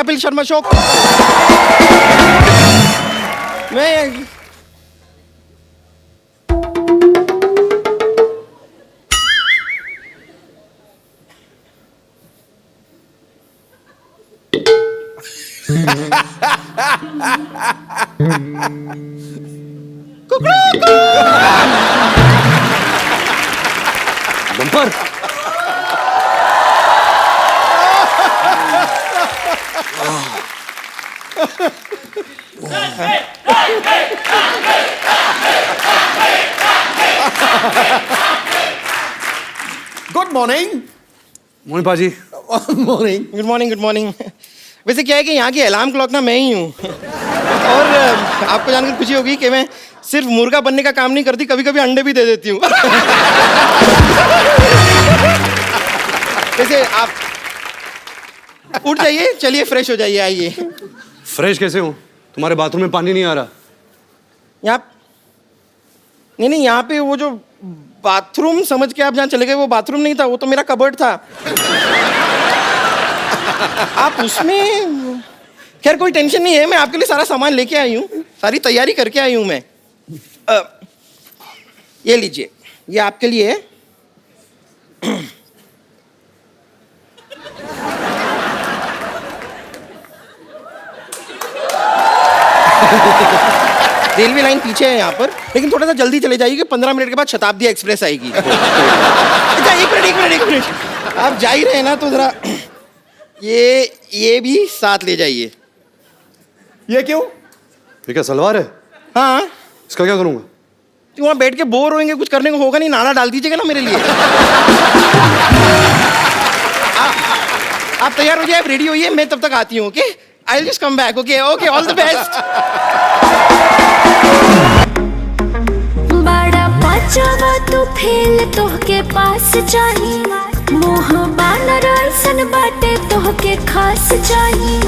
Kapil Sharma show. मैं bumper. Good morning. Mohan paaji. Morning. Good morning, good morning. वैसे क्या है कि यहाँ की अलार्म क्लॉक ना मैं ही हूँ। और आपको जानकर खुशी होगी कि मैं सिर्फ मुर्गा बनने का काम नहीं करती, कभी कभी अंडे भी दे देती हूँ। वैसे आप उठ जाइए, चलिए फ्रेश हो जाइए, आइए। फ्रेश कैसे हूँ? तुम्हारे बाथरूम में पानी नहीं आ रहा? यहाँ नहीं, यहाँ पे वो जो बाथरूम समझ के आप जहाँ चले गए, वो बाथरूम नहीं था, वो तो मेरा कबर्ड था। आप उसमें, खैर कोई टेंशन नहीं है, मैं आपके लिए सारा सामान लेके आई हूँ, सारी तैयारी करके आई हूँ मैं। ये लीजिए, ये आपके लिए है। रेलवे लाइन पीछे है यहाँ पर, लेकिन थोड़ा सा जल्दी चले जाइए, 15 मिनट के बाद शताब्दी एक्सप्रेस आएगी। अच्छा एक मिनट, आप जा ही रहे हैं ना, तो जरा ये भी साथ ले जाइए। ये क्यों? ये क्या सलवार है? हाँ, इसका क्या करूँगा? तो वहाँ बैठ के बोर होंगे, कुछ करने को होगा नहीं, नाना डाल दीजिएगा ना मेरे लिए। आप तैयार हो जाए, आप रेडी होइए, मैं तब तक आती हूँ। Okay, I will just come back. Okay, all the best. बड़ा पाचवा तू फेल तोहके पास चाही, मोह बानर ऐसन बाटे तोहके खास चाही,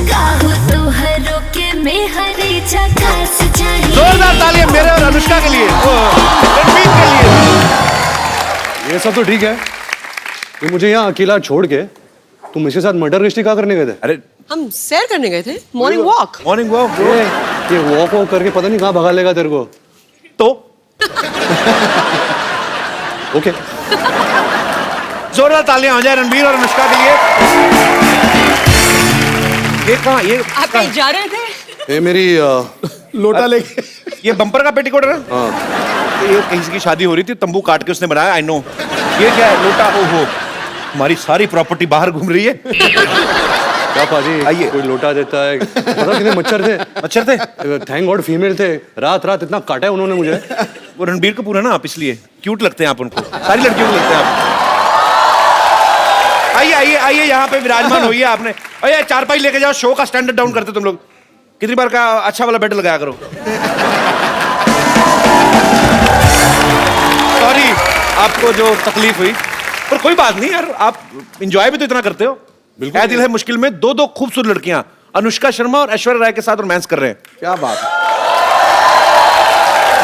काहो तोहरो के मेहरी झकास चाही। जोरदार तालियां मेरे और अनुष्का के लिए, रणबीर के लिए। ये सब तो ठीक है, ये मुझे यहाँ अकेला छोड़ के तुम इसके साथ मर्डर मिस्ट्री क्या करने गए थे? अरे हम सैर करने गए थे, मॉर्निंग वॉक। Morning walk. ये वॉक करके पता नहीं कहाँ भगा लेगा तेरे को। तो ओके, जोरदार तालियां हो जाए रणबीर और अनुष्का के लिए। ये कहाँ, ये आप कहीं जा रहे थे? ये मेरी लोटा लेके, ये बम्पर का पेटीकोट है ना? हाँ। ये कहीं की शादी हो रही थी, तंबू काट के उसने बनाया। I know. ये क्या है? लोटा। ओहो, हमारी सारी प्रॉपर्टी बाहर घूम रही है। क्या पाजी, आइए। कोई लोटा देता है? पता कितने मच्छर थे? मच्छर थे? थैंक गॉड फीमेल थे। रात रात इतना काटा है उन्होंने मुझे। वो रणबीर कपूर है ना आप, इसलिए क्यूट लगते हैं आप उनको, सारी लड़कियों को लगते हैं आप। आइए आइए आइए, यहाँ पे विराजमान होइए आपने। अरे चारपाई लेके जाओ, शो का स्टैंडर्ड डाउन करते तुम लोग। कितनी बार का अच्छा वाला बेड लगाया करो। सॉरी आपको जो तकलीफ हुई, पर कोई बात नहीं यार, आप एंजॉय भी तो इतना करते हो। बिल्कुल। दिल है मुश्किल में दो खूबसूरत लड़कियां अनुष्का शर्मा और ऐश्वर्या राय के साथ रोमांस कर रहे हैं। क्या बात है,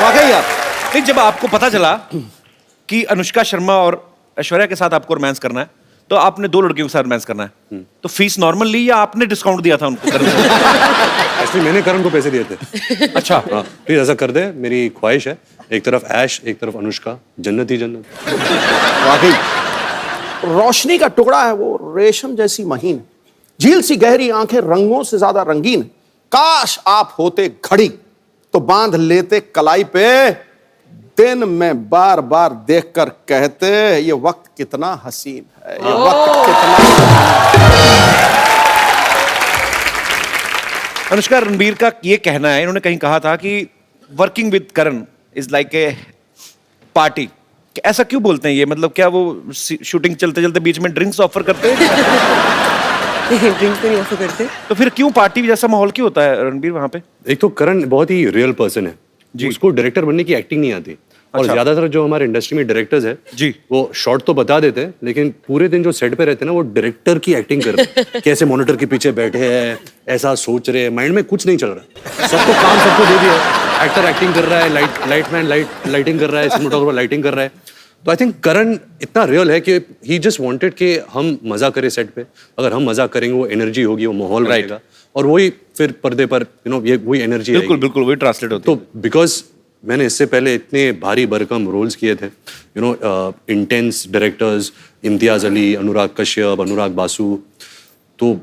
वाकई आप नहीं, जब आपको पता चला कि अनुष्का शर्मा और ऐश्वर्या के साथ आपको रोमांस करना है, तो आपने 2 लड़कियों के साथ रोमांस करना है, तो फीस नॉर्मल ली या आपने डिस्काउंट दिया था उनको? एक्चुअली मैंने करण को पैसे दिए थे। अच्छा। हाँ, प्लीज ऐसा कर दे, मेरी ख्वाहिश है। एक तरफ ऐश, एक तरफ अनुष्का, जन्नत ही जन्नत। वाकई रोशनी का टुकड़ा है वो, रेशम जैसी महीन, झील सी गहरी आंखें, रंगों से ज्यादा रंगीन। काश आप होते घड़ी तो बांध लेते कलाई पे, दिन में बार बार देखकर कहते ये वक्त कितना हसीन है, ये वक्त कितना। अनुष्का, रणबीर का ये कहना है, इन्होंने कहीं कहा था कि working with Karan is like a party. ऐसा क्यों बोलते हैं ये? मतलब क्या वो शूटिंग चलते चलते बीच में ड्रिंक्स ऑफर करते हैं? ड्रिंक्स तो नहीं ऑफर करते। तो फिर क्यों पार्टी जैसा माहौल क्यों होता है रणबीर वहां पे? एक तो करण बहुत ही रियल पर्सन है जी। उसको डायरेक्टर बनने की एक्टिंग नहीं आती। और अच्छा। ज्यादातर जो हमारे इंडस्ट्री में डायरेक्टर्स है जी, वो शॉर्ट तो बता देते हैं, लेकिन पूरे दिन जो सेट पे रहते हैं ना, वो डायरेक्टर की एक्टिंग करते हैं। कैसे मॉनिटर के पीछे बैठे हैं, ऐसा सोच रहे हैं, माइंड में कुछ नहीं चल रहा, सबको काम सबको दे दिया। एक्टर एक्टिंग कर रहा है, लाइटमैन लाइटिंग कर रहा है, सिनेमेटोग्राफर लाइटिंग कर रहा है। तो आई थिंक करण इतना रियल है कि ही जस्ट वांटेड कि हम मजा करें सेट पे. अगर हम मजा करेंगे वो एनर्जी होगी, वो माहौल रहेगा और वही फिर पर्दे पर ये वही एनर्जी. बिल्कुल बिल्कुल वही ट्रांसलेट होती है. तो बिकॉज मैंने इससे पहले इतने भारी भरकम रोल्स किए थे, इंटेंस डायरेक्टर्स, इम्तियाज अली, अनुराग कश्यप, अनुराग बासु, तो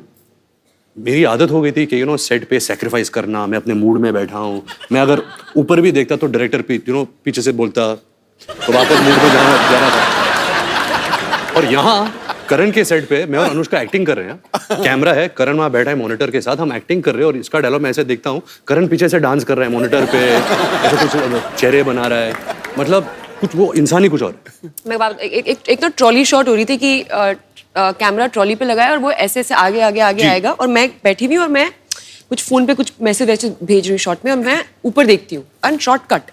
मेरी आदत हो गई थी कि सेट पे सेक्रीफाइस करना. मैं अपने मूड में बैठा हूँ, मैं अगर ऊपर भी देखता तो डायरेक्टर पीछे से बोलता तो वापस मूड में जाना था. और यहाँ करण के सेट पे मैं और अनुष्का एक्टिंग कर रहे हैं. कैमरा है, करण वहाँ बैठा है मॉनिटर के साथ, हम एक्टिंग कर रहे हैं और इसका डायलॉग मैं ऐसे देखता हूँ, करण पीछे से डांस कर रहा है मॉनिटर पे, ऐसे कुछ चेहरे बना रहा है. मतलब कुछ वो इंसान ही कुछ और. एक तो ट्रॉली शॉट हो रही थी कि कैमरा ट्रॉली पे लगाया और वो ऐसे ऐसे आगे आगे आगे आएगा और मैं बैठी हुई और मैं कुछ फोन पे कुछ मैसेज वैसे भेज रही हूँ शॉट में और मैं ऊपर देखती हूँ एंड शॉर्ट कट.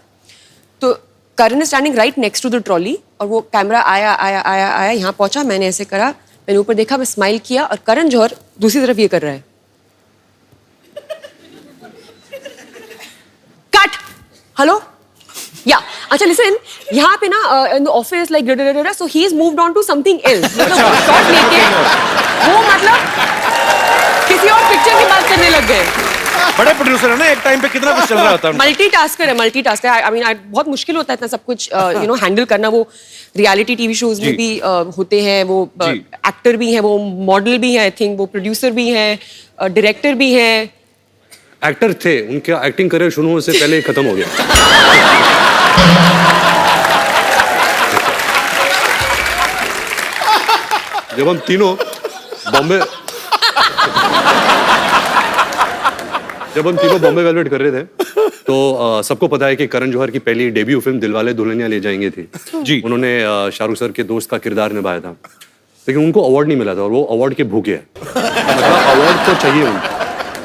तो Karan is standing right next to the trolley और वो कैमरा आया आया आया आया यहाँ पहुंचा, मैंने ऐसे करा, मैंने ऊपर देखा, मैं स्माइल किया और करण जौहर दूसरी तरफ ये कर रहा है. कट. हेलो या अच्छा लिसन, यहाँ पे ना in the office like so he is moved on to something else. मतलब शॉट लेके वो मतलब किसी और पिक्चर की बात करने लग गए. बड़े प्रोड्यूसर है ना, एक टाइम पे कितना कुछ चल रहा होता है. मल्टीटास्कर है. आई मीन बहुत मुश्किल होता है इतना सब कुछ हैंडल करना. वो रियलिटी टीवी शोज में भी होते हैं, वो एक्टर भी हैं, वो मॉडल भी हैं, आई थिंक वो प्रोड्यूसर भी हैं, डायरेक्टर भी हैं. एक्टर थे, उनका एक्टिंग करियर शुरू होने से पहले खत्म हो गया. जब हम तीनों बॉम्बे वेलवेट कर रहे थे तो सबको पता है कि करण जौहर की पहली डेब्यू फिल्म दिलवाले दुल्हनिया ले जाएंगे थी. जी. उन्होंने शाहरुख सर के दोस्त का किरदार निभाया था, लेकिन उनको अवार्ड नहीं मिला था और वो अवार्ड के भूखे हैं. मतलब अवार्ड तो चाहिए उनको.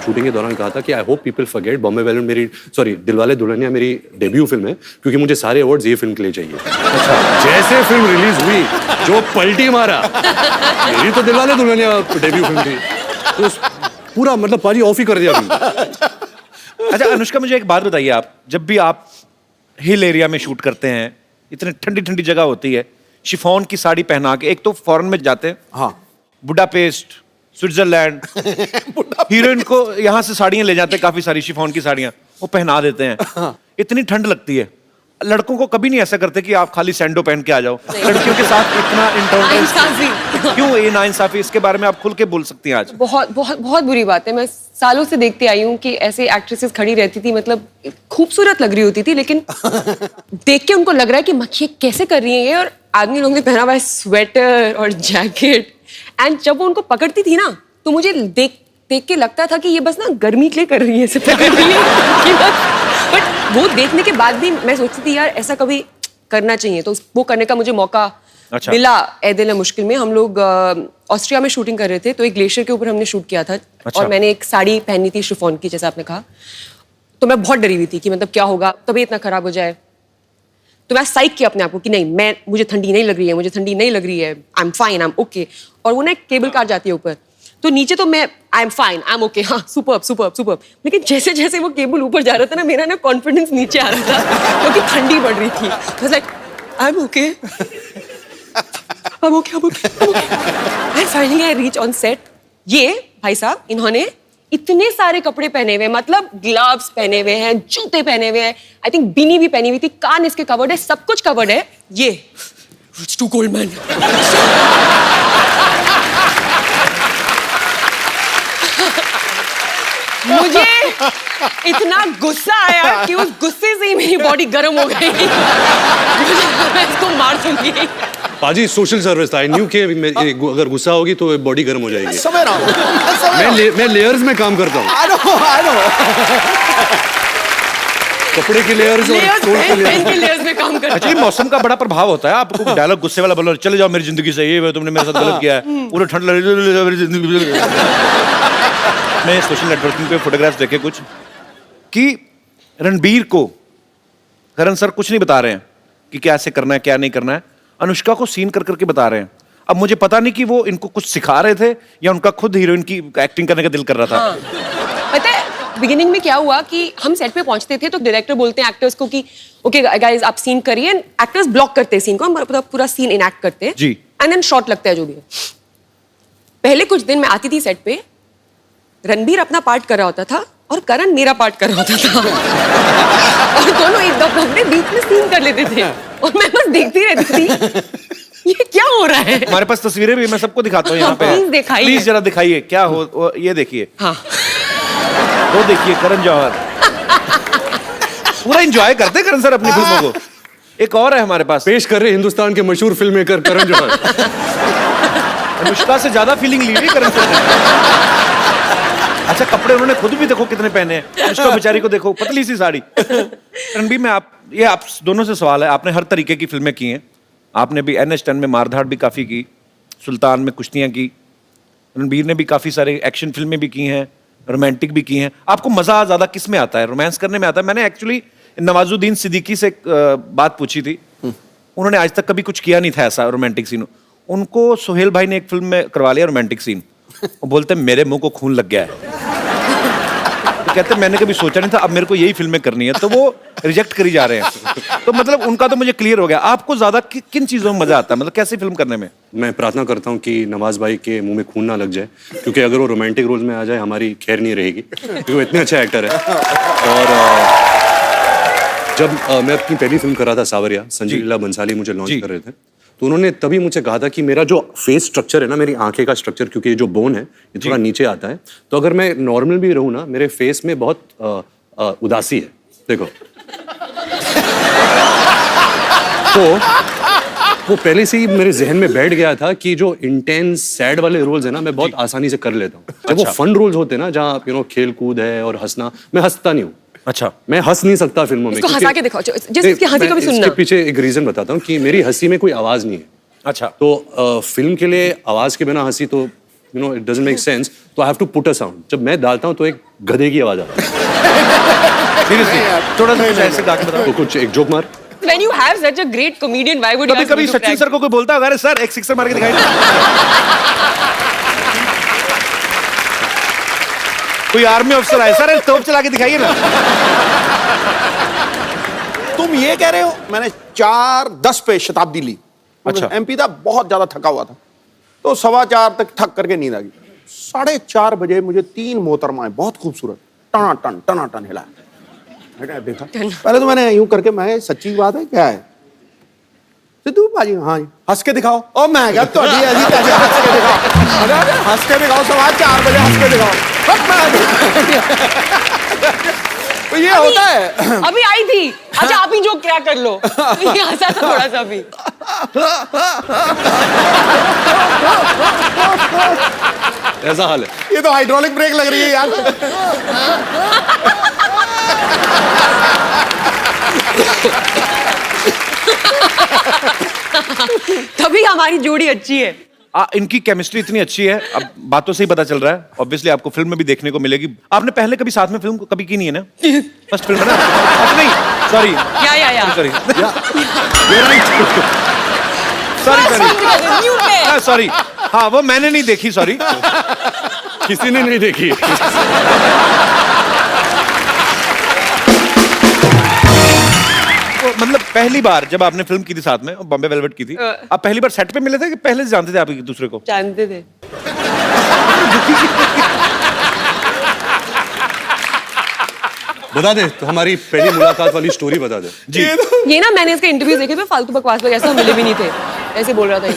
शूटिंग के दौरान कहा था कि I hope people forget Bombay velvet Dilwale Dulhania मेरी डेब्यू फिल्म है, क्योंकि मुझे सारे अवार्ड्स ये फिल्म के लिए चाहिए. अच्छा. जैसे फिल्म रिलीज हुई जो पलटी मारा, मेरी तो दिलवाले दुल्हनिया डेब्यू फिल्म थी, तो पूरा मतलब पाजी ऑफ ही कर दिया फिल्म. अच्छा अनुष्का, मुझे एक बात बताइए, आप जब भी आप हिल एरिया में शूट करते हैं, इतनी ठंडी ठंडी जगह होती है, शिफॉन की साड़ी पहना के, एक तो फॉरेन में जाते हैं, हाँ, बुडापेस्ट, स्विट्जरलैंड, हीरोइन को यहाँ से साड़ियाँ ले जाते हैं, काफी सारी शिफॉन की साड़ियाँ वो पहना देते हैं. इतनी ठंड लगती है, लड़कों को कभी नहीं ऐसा करते कि आप खाली सैंडो पहन के आ जाओ? लड़कियों के साथ इतना इंटरनेट क्यों, ये नाइंसाफी, इसके बारे में आप खुल के बोल सकती हैं आज. बहुत बहुत बहुत बुरी बात है. मैं सालों से देखते आई हूँ कि ऐसे एक्ट्रेसेस खड़ी रहती थी, मतलब खूबसूरत लग रही होती थी, लेकिन देख के उनको लग रहा है कि मक्खी कैसे कर रही है ये, और आदमी लोगों ने पहना हुआ है स्वेटर और जैकेट. एंड जब वो उनको पकड़ती थी ना, तो मुझे देख के लगता था कि ये बस ना गर्मी के लिए कर रही है, इसे पकड़ रही है. बट वो देखने के बाद भी मैं सोचती थी यार ऐसा कभी करना चाहिए. तो वो करने का मुझे मौका मिला ए दिल है मुश्किल में. हम लोग ऑस्ट्रिया में शूटिंग कर रहे थे, तो एक ग्लेशियर के ऊपर हमने शूट किया था. और मैंने एक साड़ी पहनी थी शिफॉन की, जैसा आपने कहा. तो मैं बहुत डरी हुई थी कि मतलब क्या होगा, तबीयत इतना खराब हो जाए. तो मैं साइक किया अपने आप को कि नहीं, मुझे ठंडी नहीं लग रही है, मुझे ठंडी नहीं लग रही है, I am fine, I am okay. और वो ना एक केबल कार जाती है ऊपर, तो नीचे तो मैं I am fine, I am okay, हाँ सुपर्ब सुपर्ब सुपर्ब. लेकिन जैसे जैसे वो केबल ऊपर जा रहा था ना, मेरा ना कॉन्फिडेंस नीचे आ रहा था क्योंकि ठंडी बढ़ रही थी. Like I am okay, I'm okay. And finally I reach on set. ये भाई साहब, इन्होंने इतने सारे कपड़े पहने हुए, मतलब ग्लव्स पहने हुए हैं, जूते पहने हुए हैं, आई थिंक बीनी भी पहनी हुई थी, कान इसके कवर्ड है, सब कुछ कवर्ड है. ये It's too cold, man. मुझे इतना गुस्सा आया कि उस गुस्से से ही मेरी बॉडी गर्म हो गई. मैं इसको मार दूंगी. पाजी सोशल सर्विस था. आई न्यू कि अगर गुस्सा होगी तो बॉडी गर्म हो जाएगी. समझ रहा हूँ. मैं लेयर्स में काम करता हूँ. I know. कपड़े की लेयर्स और टोल के लेयर्स में काम करता. अच्छा, ये मौसम का बड़ा प्रभाव होता है. आपको डायलॉग गुस्से वाला बोलो, चले जाओ मेरी जिंदगी से, ये तुमने मेरे साथ गलत किया है, पूरा ठंड लग रही है मेरी जिंदगी. मैं सोशल नेटवर्किंग पे फोटोग्राफ्स देखे कुछ कि रणबीर को करण सर कुछ नहीं बता रहे हैं कि क्या ऐसे करना है क्या नहीं करना है, अनुष्का को सीन कर करके बता रहे हैं. अब मुझे पता नहीं कि वो इनको कुछ सिखा रहे थे या उनका खुद हीरोइन की एक्टिंग करने का दिल कर रहा था. हाँ. पता है बिगिनिंग में क्या हुआ कि हम सेट पे पहुंचते थे तो डायरेक्टर बोलते हैं एक्टर्स को कि ओके गाइस आप सीन करिए, एंड एक्टर्स ब्लॉक करते हैं सीन को, हम पूरा सीन इनएक्ट करते हैं जी। एंड देन शॉट लगता है जो भी है। पहले कुछ दिन मैं आती थी सेट पे, रणबीर अपना पार्ट कर रहा होता था और करण मेरा पार्ट कर रहा होता था और दोनों एक दो में बीच में सीन कर लेते थे और मैं बस देखती रहती थी ये क्या हो रहा है। हमारे पास तस्वीरें भी, मैं सबको दिखाता हूँ यहाँ पे। प्लीज दिखाइए। प्लीज जरा दिखाइए क्या हो, ये देखिए, हाँ वो देखिए करण जौहर पूरा एंजॉय करते हैं करण सर अपनी फिल्मों को। एक और है हमारे पास, पेश कर रहे हिंदुस्तान के मशहूर फिल्म मेकर करण जौहर। अनुष्का से ज्यादा फीलिंग ली हुई करण सर ने। अच्छा कपड़े उन्होंने खुद भी देखो कितने पहने हैं, अनुष्का बेचारी को देखो पतली सी साड़ी। रणबीर में आप दोनों से सवाल है, आपने हर तरीके की फिल्में की हैं, आपने भी NH10 में मारधाड़ भी काफी की, सुल्तान में कुश्तियां की, रणबीर ने भी काफी सारे एक्शन फिल्में भी की हैं, रोमांटिक भी की हैं। आपको मजा ज्यादा किस में आता है, रोमांस करने में आता है? मैंने एक्चुअली नवाजुद्दीन सिद्दीकी से एक बात पूछी थी, उन्होंने आज तक कभी कुछ किया नहीं था ऐसा रोमांटिक सीन। उनको सोहेल भाई ने एक फिल्म में करवा लिया रोमांटिक सीन, वो बोलते मेरे मुंह को खून लग गया है। तो कहते मैंने कभी सोचा नहीं था, अब मेरे को यही फिल्में करनी है, तो वो रिजेक्ट करी जा रहे हैं। तो मतलब उनका तो मुझे क्लियर हो गया। आपको ज्यादा किन चीजों में मजा आता है, मतलब कैसी फिल्म करने में? मैं प्रार्थना करता हूँ कि नवाज भाई के मुंह में खून ना लग जाए, क्योंकि अगर वो रोमांटिक रोल में आ जाए हमारी खैर नहीं रहेगी, क्योंकि वो इतने अच्छा एक्टर है। और जब मैं अपनी पहली फिल्म कर रहा था सावरिया, संजय लीला बंसाली मुझे लॉन्च कर रहे थे, तो उन्होंने तभी मुझे कहा था कि मेरा जो फेस स्ट्रक्चर है ना, मेरी आंखें का स्ट्रक्चर, क्योंकि ये जो बोन है ये थोड़ा नीचे आता है, तो अगर मैं नॉर्मल भी रहूं ना, मेरे फेस में बहुत उदासी है, देखो। तो वो पहले से ही मेरे जहन में बैठ गया था कि जो इंटेंस सैड वाले रोल्स है ना, मैं बहुत आसानी से कर लेता हूँ। जब वो फन रोल्स होते हैं ना, जहाँ खेल कूद है और हंसना, मैं हंसता नहीं हूँ। अच्छा, मैं हंस नहीं सकता फिल्मों में। इसको हंसा के दिखाओ, जिसकी हंसी को भी सुनना। इसके पीछे एक रीजन बताता हूँ कि मेरी हंसी में कोई आवाज नहीं है। अच्छा, तो फिल्म के लिए आवाज के बिना हंसी तो इट डजंट मेक सेंस, तो I have to put a sound. जब मैं डालता हूँ तो एक गधे की आवाज आती है। सीरियसली थोड़ा सा ऐसे गा के बताओ। तो कुछ एक जोक मार। When you have such a great comedian, why would you कभी ask me कभी to सचिन crack? सर को कोई बोलता है, अरे सर एक सिक्सर मार के दिखाई दे। कोई आर्मी अफसर आए, सर तोप चला के दिखाइए ना। तुम ये कह रहे हो मैंने 4:10 पे शताब्दी ली। अच्छा। MP था, बहुत ज्यादा थका हुआ था, तो 4:15 तक थक करके नींद आ गई। 4:30 बजे मुझे 3 मोहतरमाएं बहुत खूबसूरत टनाटन हिला। मैंने देखा, पहले तो मैंने यूं करके, मैं सच्ची बात है क्या है सिद्धू भाजी, हाँ जी हंस के दिखाओ। ओ मैं क्या तो हंस के दिखाओ, अरे हंस के दिखाओ, 4:15 बजे हंस के दिखाओ। तो ये होता है। अभी आई थी, अच्छा आप ही जो क्या कर लो। ये हंसा था थोड़ा सा भी। ऐसा हाल है। ये तो हाइड्रोलिक ब्रेक लग रही है यार। तभी हमारी जोड़ी अच्छी है। इनकी केमिस्ट्री इतनी अच्छी है, अब बातों से ही पता चल रहा है। ऑब्वियसली आपको फिल्म में भी देखने को मिलेगी। आपने पहले कभी साथ में फिल्म कभी की नहीं है ना? फर्स्ट फिल्म है ना? अच्छा नहीं, सॉरी या सॉरी Mute सॉरी, हाँ वो मैंने नहीं देखी, सॉरी। किसी ने नहीं देखी। मतलब पहली बार जब आपने फिल्म की थी साथ में, बॉम्बे वेलवेट की थी, आप पहली बार सेट पे मिले थे कि पहले से जानते थे आप एक दूसरे को? जानते थे। बता दे तो हमारी पहली मुलाकात वाली स्टोरी बता दे। जी, ये ना मैंने इसके इंटरव्यूज देखे थे, फालतू बकवास लोग, ऐसा हम मिले भी नहीं थे, ऐसे बोल रहा था ये।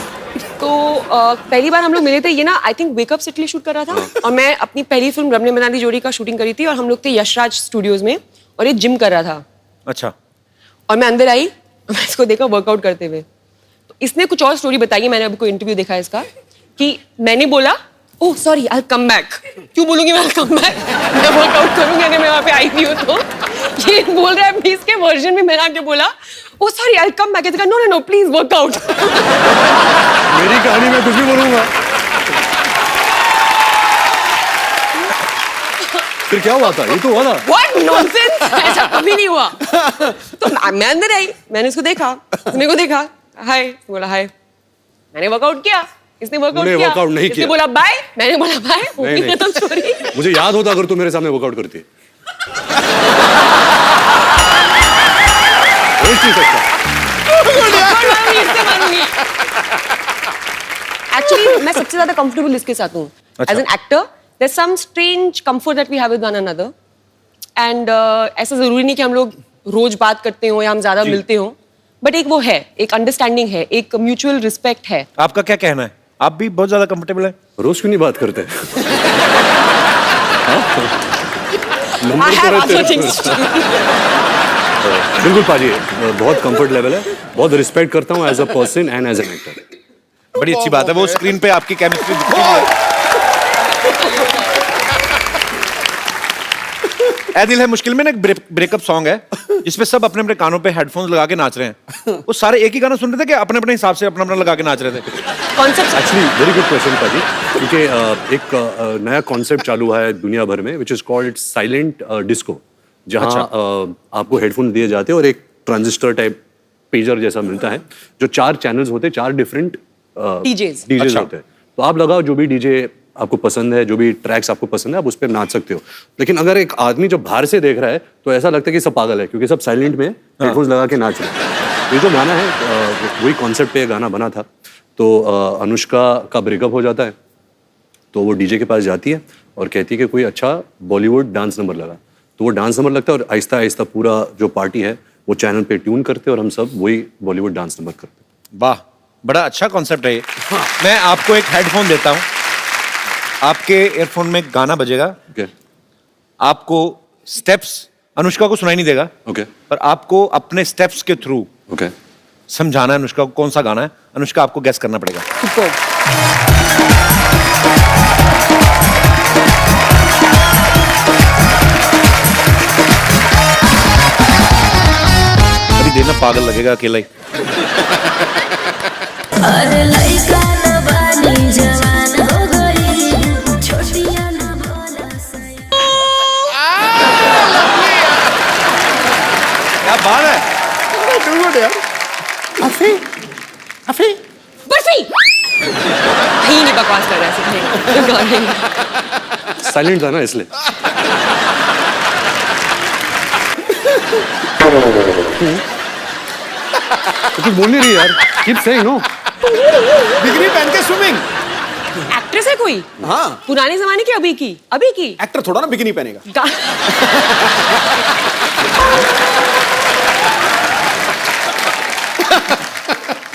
तो पहली बार हम लोग मिले थे, ये ना आई थिंक वेकअप से इटली शूट कर रहा था, और मैं अपनी पहली फिल्म रमने मनाली जोड़ी का शूटिंग करी थी, और हम लोग थे यशराज स्टूडियोज में, और ये जिम कर रहा था। अच्छा, और मैं अंदर आई, मैं इसको देखा वर्कआउट करते हुए। तो इसने कुछ और स्टोरी बताई है, मैंने अभी कोई इंटरव्यू देखा है इसका, कि मैंने बोला oh sorry I come back. क्यों बोलूंगी मैं कम बैक, मैं वर्कआउट करूंगी अगर मैं वहां पे आई नहीं हूं तो। ये बोल रहा है, इसके वर्जन में मैंने आके बोला oh sorry I come back. No no no please workout. मेरी कहानी में कुछ भी बोलूंगा। फिर क्या हुआ था? ये तो हुआ था। What nonsense! ऐसा कभी नहीं हुआ। तो मैं अंदर आई, मैंने इसको देखा, मेरे को देखा, हाय, बोला हाय, मैंने वर्कआउट किया, इसने वर्कआउट किया, वर्कआउट नहीं इसने किया। बोला बाय, मैंने बोला बाय, नहीं, खत्म स्टोरी। मुझे याद होता अगर तू मेरे सामने वर्कआउट करती। रोज नहीं सकता। एक्चुअली मैं सबसे ज्यादा कंफर्टेबल इसके साथ हूँ अच्छा। As an actor there some strange comfort that we have with one another and ऐसा जरूरी नहीं कि हम लोग रोज बात करते हो या हम ज्यादा मिलते हो बट एक वो है एक अंडरस्टैंडिंग है एक म्यूचुअल रिस्पेक्ट है आपका क्या कहना है? आप भी बहुत ज्यादा कंफर्टेबल है? रोज क्यों नहीं बात करते? आई हैव अदर थिंग्स बिल्कुल पाजी, बहुत कंफर्ट लेवल है, बहुत रिस्पेक्ट करता हूँ as a person and as an actor. बड़ी अच्छी बात है, वो स्क्रीन पे आपकी केमिस्ट्री दिखती है। ऐ दिल है मुश्किल में ना एक ब्रेकअप सॉन्ग है जिसमें सब अपने अपने कानों पे हेडफोन्स लगा के नाच रहे हैं। वो सारे एक ही गाना सुन रहे थे कि अपने अपने हिसाब से अपना अपना लगा के नाच रहे थे? Concept actually very good question पाजी, क्योंकि एक नया कॉन्सेप्ट चालू है दुनिया भर में which is called silent disco, जहाँ आपको हेडफोन दिए जाते हैं और एक ट्रांजिस्टर टाइप पेजर जैसा मिलता है जो 4 चैनल्स होते हैं, 4 डिफरेंट डीजेस डीजेस होते हैं। तो आप लगाओ जो भी डीजे आपको पसंद है, जो भी ट्रैक्स आपको पसंद है, आप उस पर नाच सकते हो। लेकिन अगर एक आदमी जब बाहर से देख रहा है तो ऐसा लगता है कि सब पागल है, क्योंकि सब साइलेंट में हेडफोन्स लगा के नाच रहे हैं। ये जो गाना है वही कॉन्सेप्ट पे गाना बना था। तो अनुष्का का ब्रेकअप हो जाता है, तो वो डीजे के पास जाती है और कहती है कि कोई अच्छा बॉलीवुड डांस नंबर लगा। तो वो डांस नंबर लगता है और आहिस्ता आहिस्ता पूरा जो पार्टी है वो चैनल पे ट्यून करते हैं और हम सब वही बॉलीवुड डांस नंबर करते हैं। वाह, बड़ा अच्छा कॉन्सेप्ट है ये। मैं आपको एक हेडफोन देता हूँ, आपके एयरफोन में गाना बजेगा, ओके आपको स्टेप्स अनुष्का को सुनाई नहीं देगा, ओके पर आपको अपने स्टेप्स के थ्रू ओके समझाना है अनुष्का को कौन सा गाना है। अनुष्का आपको गेस करना पड़ेगा। थोड़ी देर ना पागल लगेगा अकेला ही। अरे लइका न बानी जवान हो गई छोटिया न भोला सया क्या बात है। बर्फी कहीं नहीं बकवास कर रहा है ऐसे साइलेंट था ना इसलिए। तो कुछ बोल नहीं रही यार, कीप सेइंग नो। बिगनी पहन के स्विमिंग। एक्ट्रेस है कोई हाँ, पुराने जमाने की अभी की अभी की एक्टर थोड़ा ना बिगनी पहनेगा। गा-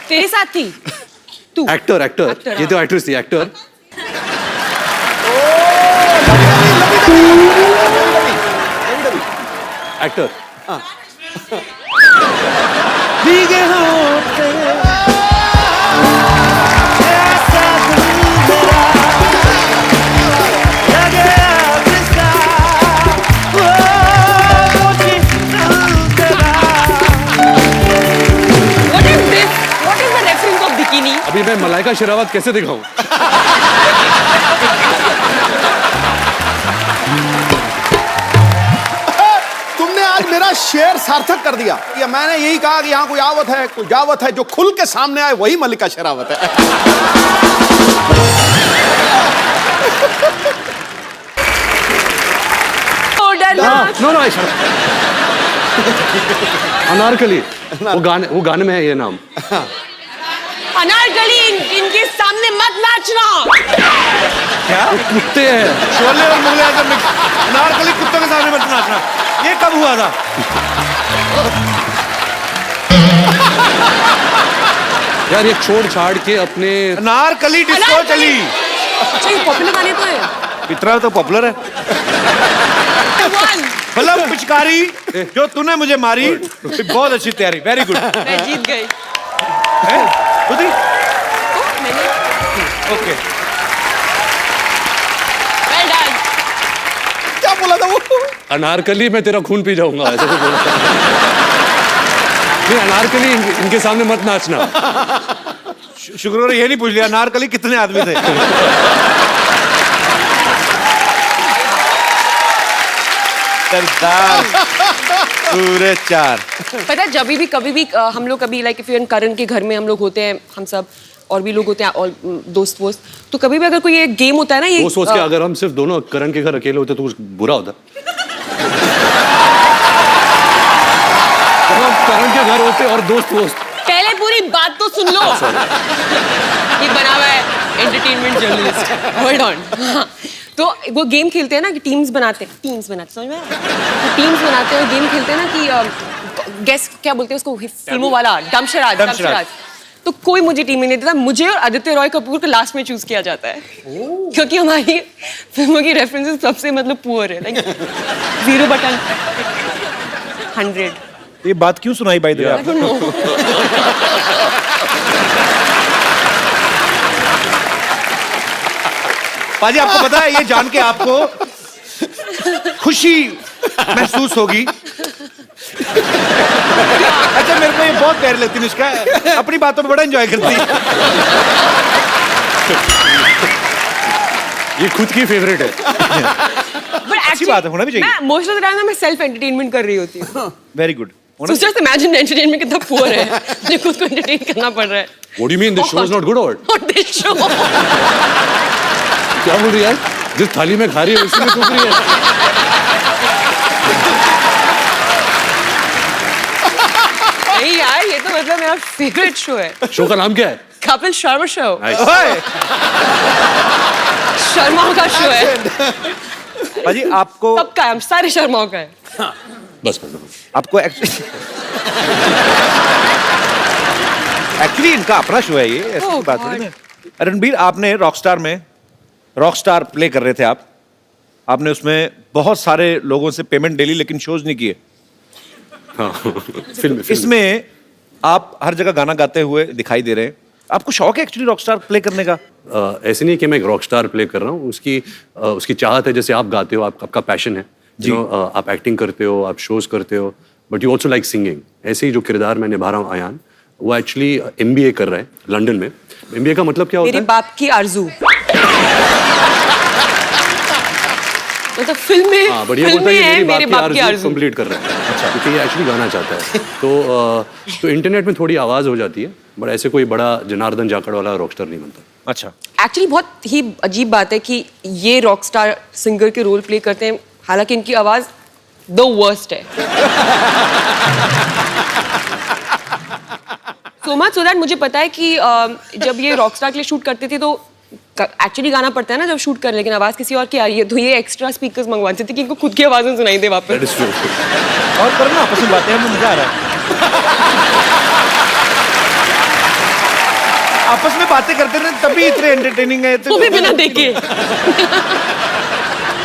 तेरे साथ थी तू एक्टर एक्टर, Actor, ये तो एक्ट्रेस थी, एक्टर। एक्टर भीगे होठे ऐसा दिल मेरा लगे आपसा, वो मुझे दिल तेरा। What is this? What is the reference of bikini? अभी मैं मलाइका शेरावत कैसे दिखाऊं? तुमने आज मेरा शेर सार्थक कर दिया। या मैंने यही कहा कि यहाँ कोई आवत है, कोई जावत है, जो खुल के सामने आए वही मल्लिका शेरावत है। Oh, डरना। No no Ayesha. अनारकली, वो गाने में है ये नाम। अनारकली इनके सामने मत नाचना। क्या कुत्ते हैं। शोले और मुगले आजम मिक्स, अनारकली कुत्तों के सामने मत नाचना। ये कब हुआ था? यार ये छोड़ छाड़ के अपने अनारकली डिस्को अनारकली। चली। अच्छा ये पॉपुलर गाने तो है। इतना तो पॉपुलर है। One. मतलब पिचकारी जो तूने मुझे मारी, बहुत अच्छी तैयारी, वेरी गुड। मैं जीत गई। खुद ही मैंने ओके। well done. क्या बोला था वो? अनारकली मैं तेरा खून पी जाऊंगा, ऐसे कुछ बोला। नहीं, अनारकली इनके सामने मत नाचना। शुक्र करो ये नहीं पूछ लिया अनारकली कितने आदमी थे। सरदार पूरे 4। पता है जब भी कभी भी हम लोग कभी लाइक इफ करण के घर में हम लोग होते हैं, हम सब और भी लोग होते हैं और दोस्त वोस्त, तो कभी भी अगर कोई ये गेम होता है ना, ये वो सोच के अगर हम सिर्फ दोनों करण के घर अकेले होते तो कुछ बुरा होता। में घर होते और दोस्त वोस्त। पहले पूरी बात तो सुन लो। ये बना हुआ है एंटरटेनमेंट जर्नलिस्ट। Hold on. तो वो गेम खेलते हैं ना कि टीम्स बनाते हैं, समझ में आया? तो टीम्स बनाते हैं और गेम खेलते हैं ना कि गेस क्या बोलते हैं उसको फिल्मों वाला, दमशराज। तो कोई मुझे टीम में नहीं देता, मुझे और आदित्य रॉय कपूर को लास्ट में चूज किया जाता है क्योंकsich हमारी फिल्मों की रेफरेंसेस सबसे मतलब पुअर है, लाइक 0/100। ये बात क्यों सुनाई बाय द वे I आपने? don't know। पाजी आपको पता है ये जान के आपको खुशी महसूस होगी। अच्छा मेरे को ये बहुत प्यारी लगती है अनुष्का, अपनी बातों में बड़ा एंजॉय करती है। ये खुद की फेवरेट है। But actually, बात है, होना भी चाहिए। मैं मोस्ट ऑफ द टाइम मैं सेल्फ एंटरटेनमेंट कर रही होती हूँ। Very good. So just imagine entertainment कितना पुअर है, मुझे खुद को एंटरटेन करना पड़ रहा है। What do you mean? This show is not good or what? Not this show। क्या बोल रही है यार? जिस थाली में खा रही है उसी में थूक रही है। नहीं यार, ये तो मतलब मेरा फेवरेट शो है। शो का नाम क्या है? कपिल शर्मा शो। Nice. शर्माओं का शो है। पाजी आपको सबका है, हम सारे शर्माओं का है। बस कर दो। आपको एक्चुअली इनका अपना शो है ये, ऐसी Oh बात God. नहीं है। रणबीर आपने रॉकस्टार में रॉकस्टार प्ले कर रहे थे आपने उसमें बहुत सारे लोगों से पेमेंट ले ली लेकिन शोज नहीं किए। हाँ, फिल्म। इसमें आप हर जगह गाना गाते हुए दिखाई दे रहे हैं। आपको शौक है एक्चुअली रॉकस्टार प्ले करने का? ऐसे नहीं कि मैं एक रॉकस्टार प्ले कर रहा हूँ, उसकी चाहत है, जैसे आप गाते हो, आपका पैशन है जी। आप एक्टिंग करते हो, आप शोज करते हो, but you also like singing. ऐसे ही जो किरदार मैं निभा रहा हूँ आयान, वो एक्चुअली MBA कर रहा है लंदन में। MBA का मतलब क्या होता मेरे है? बाप की आरज़ू। मतलब फिल्म में, हाँ, बढ़िया फिल्म बोलता है में कि है मेरी मेरे बाप की आरज़ू आरज़ू। कंप्लीट कर रहा है। अच्छा, क्योंकि ये एक्चुअली गाना चाहता है। तो इंटरनेट में थोड़ी आवाज़ हो जाती है, बट ऐसे कोई बड़ा जनार्दन जाखड़ वाला रॉकस्टार नहीं बनता। अच्छा, एक्चुअली बहुत ही अजीब बात है कि ये रॉकस्टार सिंगर के रोल प्ले करते हैं, हालांकि इनकी आवाज द वर्स्ट है। सो मच सो दैट मुझे पता है कि जब ये रॉकस्टार के लिए शूट करते थे तो एक्चुअली गाना पड़ता है ना जब शूट कर, लेकिन आवाज किसी और की आ रही है तो ये एक्स्ट्रा स्पीकर्स मंगवाते थे कि इनको खुद की आवाज में सुनाई दे That वापस। is true. और करो ना आपस में बातें, हमें मजा आ रहा है। आपस में बातें करते रहे तभी इतने एंटरटेनिंग है। वो भी बिना देखे।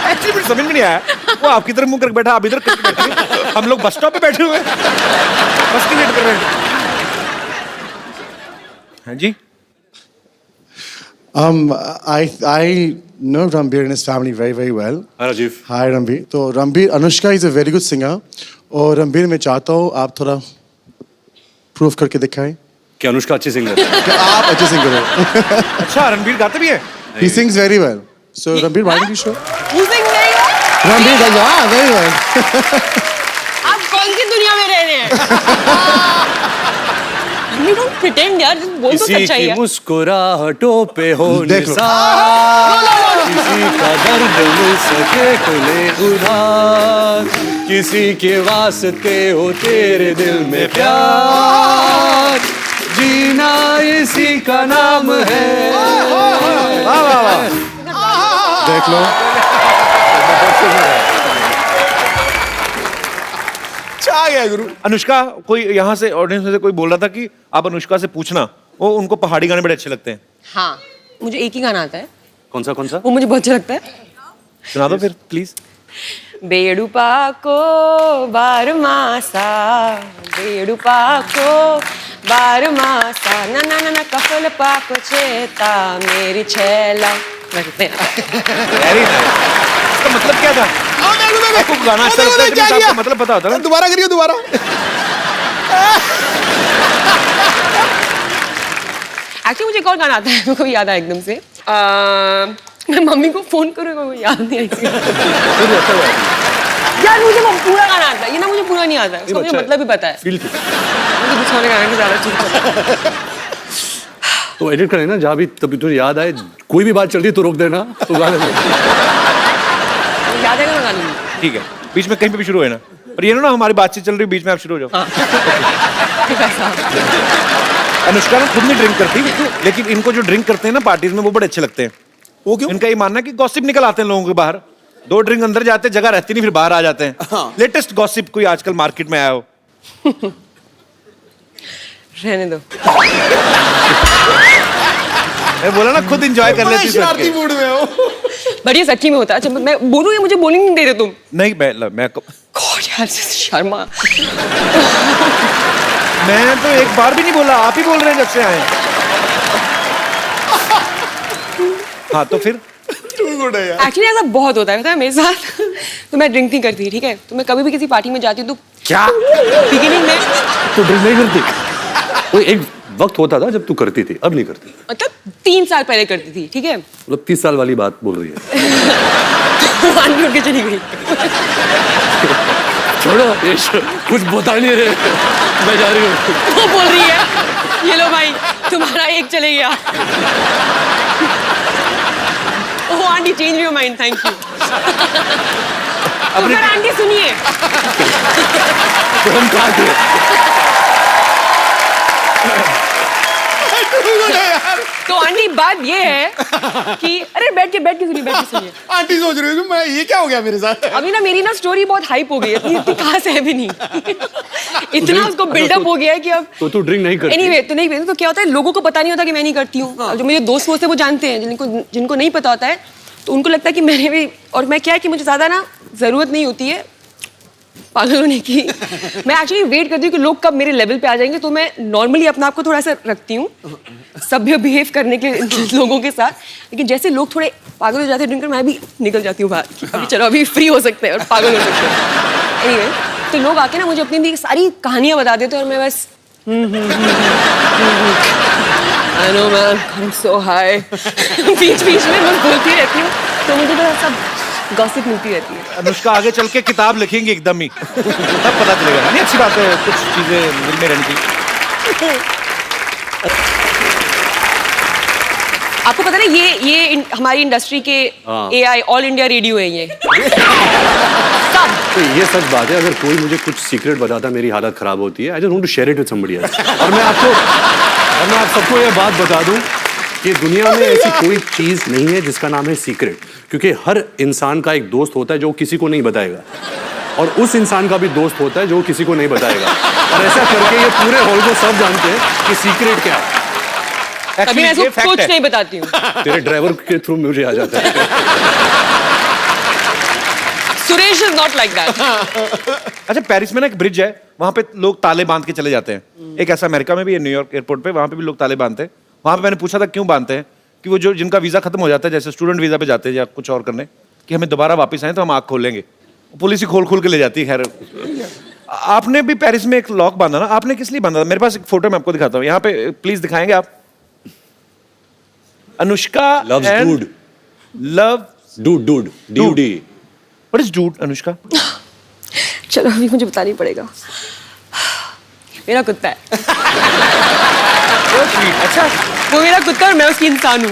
एक्चुअली मुझे समझ में नहीं आया, वो आपकी तरफ मुंह करके बैठा, आप इधर करके बैठे, हम लोग बस स्टॉप पे बैठे हुए हैं, बस की वेट कर रहे हैं। हाँ जी, I know Ranbir and his family very, very well. Hi, Rajiv. Hi, Ranbir. तो Ranbir, Anushka is a very good singer. और Ranbir मैं चाहता हूँ आप थोड़ा प्रूफ करके दिखाएं कि अनुष्का अच्छी सिंगर है। कि आप अच्छे सिंगर हो। अच्छा रणबीर गाते भी है? He sings very well. So Ranbir, why don't you show? Music नहीं है? Ranbir does, yeah, very well. आप कौन सी दुनिया में रह रहे हैं? You don't pretend यार, बोल तो किसी सच्चाई की है। मुस्कुराहटों पे हो देख लो। निसार, किसी का दर्द मिल सके खुले उधार, किसी के वास्ते हो तेरे दिल में प्यार, जीना इसी का नाम है। देख लो। आ गया गुरु। अनुष्का, कोई यहाँ से ऑडियंस में से कोई बोल रहा था कि आप अनुष्का से पूछना, वो उनको पहाड़ी गाने बड़े अच्छे लगते हैं। हाँ, मुझे एक ही गाना आता है, कौन सा वो मुझे बहुत अच्छा लगता है। सुना दो फिर प्लीज। बेडुपाको बारमासा, बेडुपाको बारमासा, ना ना ना ना कफल पाको चेता मेरी छैला। Very nice. इसका मतलब क्या था? आपको गाना अच्छा लगता है, तो आपको मतलब पता होता है ना? दोबारा करिए, दोबारा। एक्चुअली मुझे एक और गाना आता है, मेरे को याद आया एकदम से। मैं मम्मी को फोन करूँगा, वो याद नहीं आई। यार मुझे वो पूरा गाना आता है, ये ना मुझे पूरा नहीं आता है, उसका मुझे मतलब भी पता है। फील मुझे कुछ होने गाना की ज्यादा चीज पता है। तो एडिट करें ना, जहाँ भी तभी तुझे याद आए, कोई भी बात चल रही है तो रोक देना, तो गा लेना। याद है ना गाना? ठीक है, बीच में कहीं पे भी शुरू है ना। और ये ना हमारी बातचीत चल रही, बीच में आप शुरू हो जाओ। अनुष्का ना खुद नहीं ड्रिंक करती, लेकिन इनको जो ड्रिंक करते हैं ना पार्टीज में वो बड़े अच्छे लगते हैं। वो क्यों? इनका ये मानना है कि गॉसिप निकल आते हैं लोगों के बाहर, 2 ड्रिंक अंदर जाते हैं, जगह रहती नहीं, फिर बाहर आ जाते हैं। हाँ। लेटेस्ट गॉसिप कोई आजकल मार्केट में आया हो? रहने दो। मैं बोला ना खुद एंजॉय कर लेती शरारती मूड में हो। बट ये सच्ची में होता है। अच्छा मैं बोलूँ या मुझे बोलने नहीं दे रहे तुम? नहीं मैं गॉड यार शर्मा। मैं तो एक बार भी नहीं बोला, आप ही बोल रहे हैं जब से आए हैं। हाँ तो फिर एक्चुअली ऐसा बहुत होता है पता है मेरे साथ। तो मैं ड्रिंक नहीं करती, ठीक है? तो मैं कभी भी किसी पार्टी में जाती हूँ तो क्या बिगिनिंग में तो ड्रिंक नहीं करती? वो एक वक्त होता था जब तू करती थी, अब नहीं करती। मतलब 3 साल पहले करती थी, ठीक है? मतलब 30 साल वाली बात बोल रही है। आंटी उठ के चली गई। छोड़ो ये कुछ बता नहीं रहे, मैं जा रही हूँ। वो बोल रही है ये लो भाई तुम्हारा एक चले गया। Oh aunty change your mind, thank you. तो फिर आंटी सुनिए, तो हम कहाँ थे? तो आंटी बात ये है कि अरे बैठ के सुनिए। आंटी सोच रही है मैं ये क्या हो गया मेरे साथ? अभी ना मेरी ना स्टोरी बहुत हाइप हो गई है, इतनी खास है भी नहीं। इतना उसको बिल्डअप हो गया है कि अब तो तू ड्रिंक नहीं करती? एनीवे तो नहीं पीती। तो क्या होता है लोगों को पता नहीं होता कि मैं नहीं करती हूँ। और जो मेरे दोस्त होते हैं वो जानते हैं, जिनको नहीं पता होता है तो उनको लगता है कि मैंने भी। और मैं क्या है कि मुझे ज्यादा ना जरूरत नहीं होती है पागल होने की। मैं एक्चुअली वेट करती हूँ कि लोग कब मेरे लेवल पे आ जाएंगे, तो मैं नॉर्मली अपने आप को थोड़ा सा रखती हूँ सभ्य बिहेव करने के लोगों के साथ। लेकिन जैसे लोग थोड़े पागल हो जाते हैं ड्रिंकर, मैं भी निकल जाती हूँ बाहर कि अभी चलो अभी फ्री हो सकते हैं और पागल हो सकते हैं। एनीवे तो लोग आके ना मुझे अपनी सारी कहानियां बता देते हैं और मैं बस I know man, I'm so high। बीच में मैं बोलती रहती हूँ तो मुझे तो सब गॉसिप मिलती रहती है। अनुष्का आगे चल के किताब लिखेंगे एकदम ही, तब पता चलेगा। नहीं अच्छी बात है कुछ चीजें दिल में रहने की। आपको पता है ये हमारी इंडस्ट्री के AI ऑल इंडिया रेडियो है ये। सब तो ये सच बात है, अगर कोई मुझे कुछ सीक्रेट बताता मेरी हालत खराब होती है, I just want to share it with somebody else. और मैं आप सबको ये बात बता दूं कि दुनिया में ऐसी कोई चीज नहीं है जिसका नाम है सीक्रेट, क्योंकि हर इंसान का एक दोस्त होता है जो किसी को नहीं बताएगा, और उस इंसान का भी दोस्त होता है जो किसी को नहीं बताएगा। और ऐसा करके ये पूरे हॉल को सब जानते हैं कि सीक्रेट क्या है। कभी मैं इसको कुछ नहीं बताती हूँ। तेरे ड्राइवर के थ्रू मुझे आ जाता है। Suresh is not like that. अच्छा पेरिस में ना एक ब्रिज है, वहां पे लोग ताले बांध के चले जाते हैं। एक ऐसा अमेरिका में भी है, न्यूयॉर्क एयरपोर्ट पे, वहां पे भी लोग ताले बांधते हैं। वहां पे मैंने पूछा था क्यों बांधते हैं, कि वो जो जिनका वीजा खत्म हो जाता है, जैसे स्टूडेंट वीजा पे जाते हैं या कुछ और करने, कि हमें दोबारा वापस आए तो हम आँख खोलेंगे। पुलिस ही खोल के ले जाती है। खैर आपने भी पेरिस में एक लॉक बांधा ना, आपने किस लिए बांधा था? मेरे पास एक फोटो मैं आपको दिखाता हूँ, यहाँ पे प्लीज दिखाएंगे आप। Anushka Loves dude. dude DUD। What is dude, Anushka? चलो अभी मुझे बताना ही पड़ेगा। मेरा कुत्ता है। अच्छा वो मेरा कुत्ता और मैं उसकी इंसान हूँ।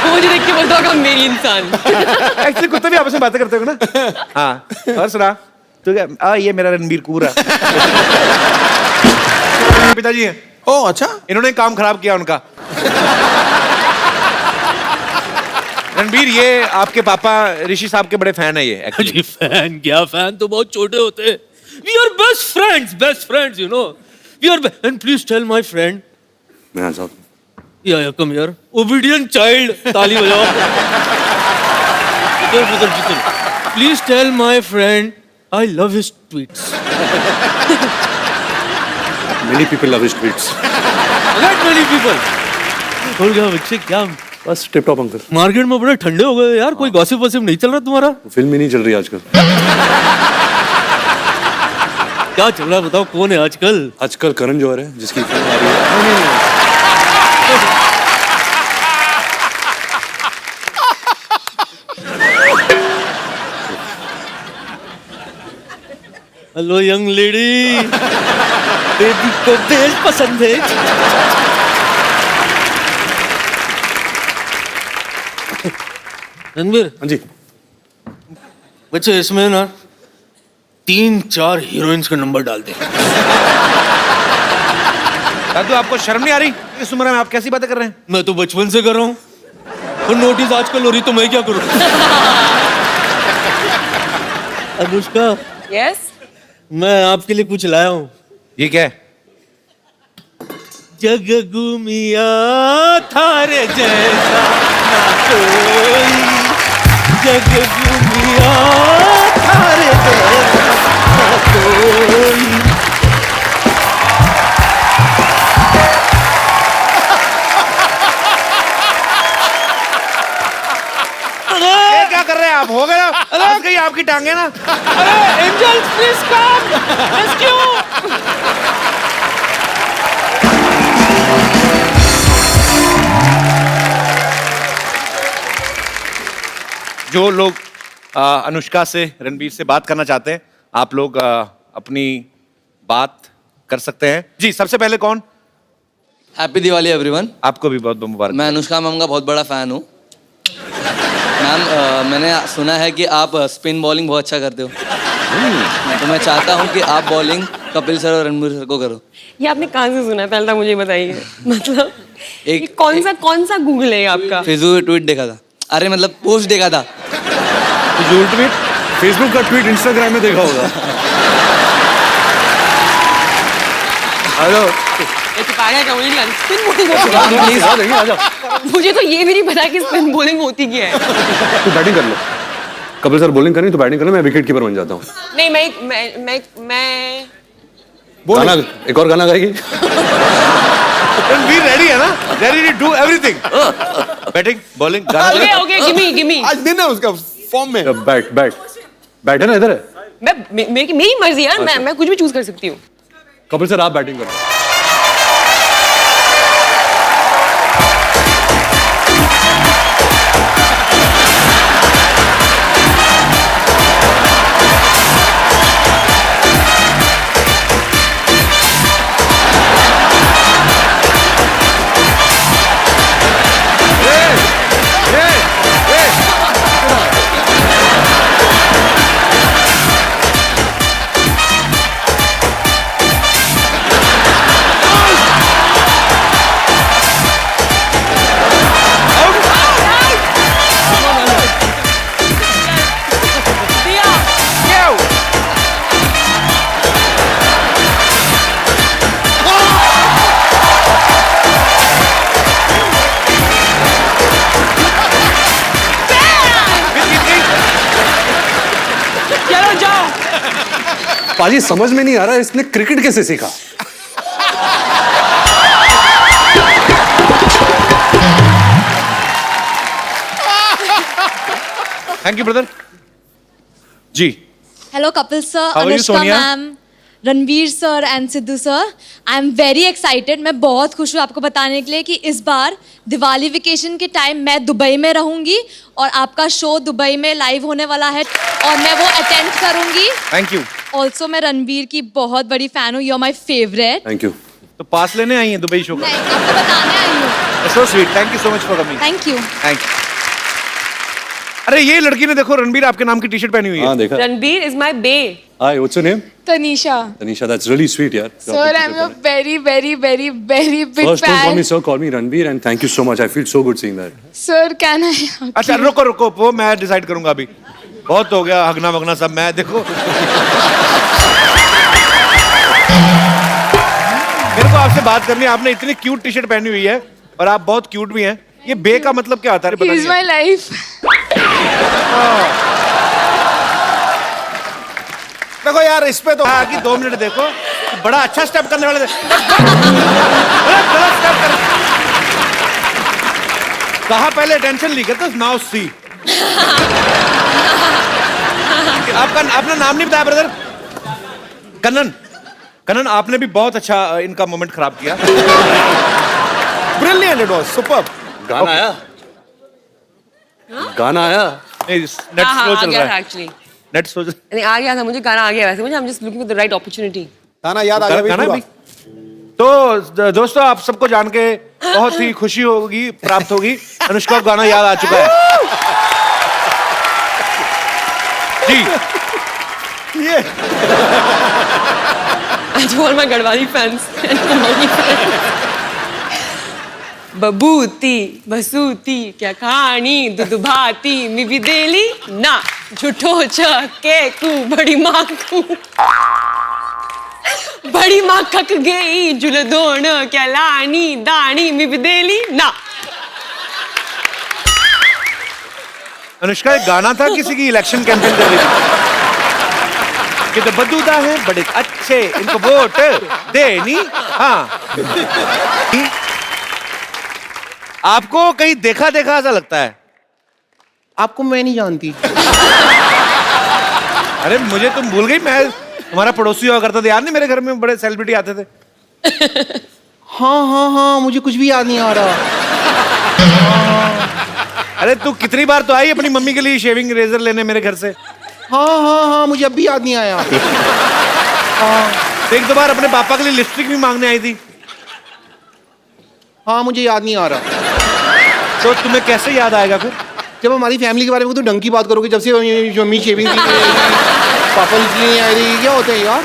वो मुझे देख के बोलता होगा मेरी इंसान। एक्चुअली कुत्ते भी आपस में बातें करते हो ना। हाँ और सुना तो क्या, ये मेरा रणबीर कपूर है। पिताजी हैं। ओह अच्छा। इन्होंने काम खराब किया उनका। रणबीर ये आपके पापा ऋषि साहब के बड़े फैन है ये। जी फैन क्या, फैन तो बहुत छोटे होते हैं। We are best friends you know, we are. And please tell my friend, मैं साहब या कम हियर, ओबीडिएंट चाइल्ड, ताली बजाओ। इधर please tell my friend I love his tweets. Many people love his tweets. Not many people. और क्या बच्चे, क्या बस टिप टॉप अंकल। मार्केट में बड़े ठंडे हो गए यार, कोई गॉसिप वॉसिप नहीं चल रहा तुम्हारा? फिल्म ही नहीं चल रही आजकल। क्या चल रहा है बताओ, कौन है आजकल? आजकल करण जौहर है जिसकी फिल्म आ रही है। हेलो यंग लेडी, बेबी को बेल पसंद है। रणबीर हाँ जी। बच्चे इसमें ना 3-4 हीरोइंस का नंबर डाल दे। दादू आपको शर्म नहीं आ रही इस उम्र में? आप कैसी बातें कर रहे हैं? मैं तो बचपन से कर रहा हूँ और नोटिस आजकल हो रही तो मैं क्या करूँ? अनुष्का, यस, मैं आपके लिए कुछ लाया हूँ। ये क्या है? जग घूमिया थारे जैसा ना कोई, जग घूमिया थारे जैसा ना कोई। ये क्या कर रहे हैं आप? हो गया ना? फंस गई आपकी टांगे ना। अरे एंजल्स प्लीज कम रेस्क्यू। जो लोग अनुष्का से, रणबीर से बात करना चाहते हैं, आप लोग अपनी बात कर सकते हैं। जी, सबसे पहले कौन? Happy Diwali everyone. आपको भी बहुत बहुत मुबारक। मैं अनुष्का मैम का बहुत बड़ा फ़ैन हूँ। मैम, मैंने सुना है कि आप स्पिन बॉलिंग बहुत अच्छा करते हो, तो मैं चाहता हूँ कि आप बॉलिंग कपिल सर और रणबीर सर को करो। ये आपने कहाँ से सुना है? पहले तो मुझे बताइए। मतलब एक- ये कौन सा गूगल है आपका? फेसबुक पे ट्वीट देखा था, अरे मतलब पोस्ट देखा था। फिजूल ट्वीट, फेसबुक का ट्वीट इंस्टाग्राम में देखा होगा। हेलो, ये तो पागल है, मुझे नहीं जानती। स्पिन बॉलिंग होती है? प्लीज आ जाइए, आ जाओ। मुझे तो ये भी नहीं पता कि स्पिन बॉलिंग होती क्या है। तू बैटिंग कर लो, कपिल सर बॉलिंग करें तो बैटिंग कर लो, मैं विकेट कीपर बन जाता हूँ। नहीं, मैं गाना, एक और गाना गाएगी? रणबीर रेडी है ना? Ready to do everything. Batting, bowling, गाना। Okay, give me. आज दिन है उसका फॉर्म में। बैट है ना, इधर है। मेरी मर्जी यार, मैं कुछ भी चूज कर सकती हूँ। कपिल सर आप बैटिंग करो। पाजी समझ में नहीं आ रहा इसने क्रिकेट कैसे सीखा। Thank you brother. जी, Hello, Kapil sir, How are you, Anushka Sonia? ma'am, Ranveer sir and Sidhu sir. I am very excited. मैं बहुत खुश हूँ आपको बताने के लिए कि इस बार दिवाली वेकेशन के टाइम मैं दुबई में रहूंगी और आपका शो दुबई में लाइव होने वाला है और मैं वो अटेंड करूंगी। Thank you. ऑल्सो मैं रणवीर की बहुत बड़ी फैन हूँ। You are my favourite. Thank you. तो पास लेने आई हैं दुबई शो का? नहीं, आपको बताने आई हूँ। So sweet, thank you so much for coming. Thank you. Thank you. अरे ये लड़की ने देखो रणबीर आपके नाम की टी शर्ट पहनी हुई है। हाँ देखा। Ranbir is my bae. Hi, what's your name? Tanisha. Tanisha, that's really sweet, यार। Sir, I'm your very big First, don't call fan. me sir, call me Ranveer, and thank you so much. I feel so good seeing that. Sir, can I? अच्छा रुको वो मैं decide करूंगा अभी। बहुत हो गया हगना वगना सब। मैं देखो मेरे को आपसे बात करनी है। आपने इतनी क्यूट टी शर्ट पहनी हुई है और आप बहुत क्यूट भी हैं। ये बे का मतलब क्या होता है? पता He's नहीं my life. देखो यार, इस पे तो कि 2 मिनट देखो, बड़ा अच्छा स्टेप करने वाले थे। कहा पहले टेंशन ली तो नाउ सी। आपका नाम नहीं बताया ब्रदर? कनन, आपने भी बहुत अच्छा इनका मोमेंट खराब किया। Brilliant, it was superb. गाना आया? गाना आया? नेट स्लो चल रहा है एक्चुअली। Net slow. नहीं, आ गया था मुझे, गाना आ गया वैसे मुझे। I am just looking for the right opportunity. गाना याद आ गया गाना पूरा? भी। तो दोस्तों, आप सबको जान के बहुत ही खुशी होगी, प्राप्त होगी। अनुष्का को गाना याद आ चुका है। जी, दिए? to all my Gadwali fans and Kumaoni fans. बबूती बसूती क्या कहानी दूध भाती मी भी देली ना झूठो के कू बड़ी माँ कू बड़ी माँ कक गई जुल दोण क्या लानी दानी मी भी देली ना. अनुष्का एक गाना था किसी की इलेक्शन कैंपेन कर रही थी कि तो बदूदा है बड़े अच्छे इनको वोट देनी. हाँ आपको कहीं देखा देखा ऐसा लगता है? आपको मैं नहीं जानती. अरे मुझे तुम भूल गई. मैं तुम्हारा पड़ोसी हुआ करता था यार. नहीं मेरे घर में बड़े सेलिब्रिटी आते थे. हाँ मुझे कुछ भी याद नहीं आ रहा. अरे तू कितनी बार तो आई अपनी मम्मी के लिए शेविंग रेजर लेने मेरे घर से. हाँ मुझे अब भी याद नहीं आया. एक दो बार अपने पापा के लिए लिपस्टिक भी मांगने आई थी. हाँ मुझे याद नहीं आ रहा. तो तुम्हें कैसे याद आएगा फिर? जब हमारी फैमिली के बारे में तो ढंग की बात करोगे. जब से मम्मी शेविंग की पापा नहीं आई रही. क्या होता है यार?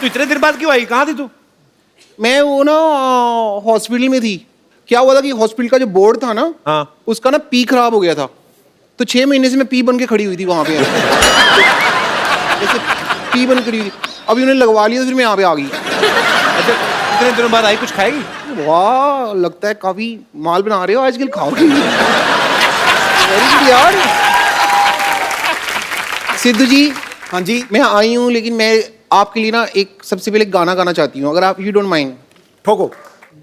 तू इतने दिन बाद क्यों आई? कहाँ थी तू? मैं वो ना हॉस्पिटल में थी. क्या हुआ था कि हॉस्पिटल का जो बोर्ड था ना, हाँ. उसका ना पी खराब हो गया था. तो 6 महीने से मैं पी बन के खड़ी हुई थी वहां पे. जैसे पी बन खड़ी हुई थी. अभी उन्हें लगवा लिया तो फिर मैं यहाँ पे आ गई. अच्छा इतने दिनों बाद आई. कुछ खाएगी? वाह लगता है काफी माल बना रहे हो आजकल. खाओगी? वेरी गुड यार. सिद्धू जी. हाँ जी. मैं आई हूँ लेकिन मैं आपके लिए ना एक सबसे पहले गाना गाना चाहती हूँ अगर आप यू डोंट माइंड. ठोको.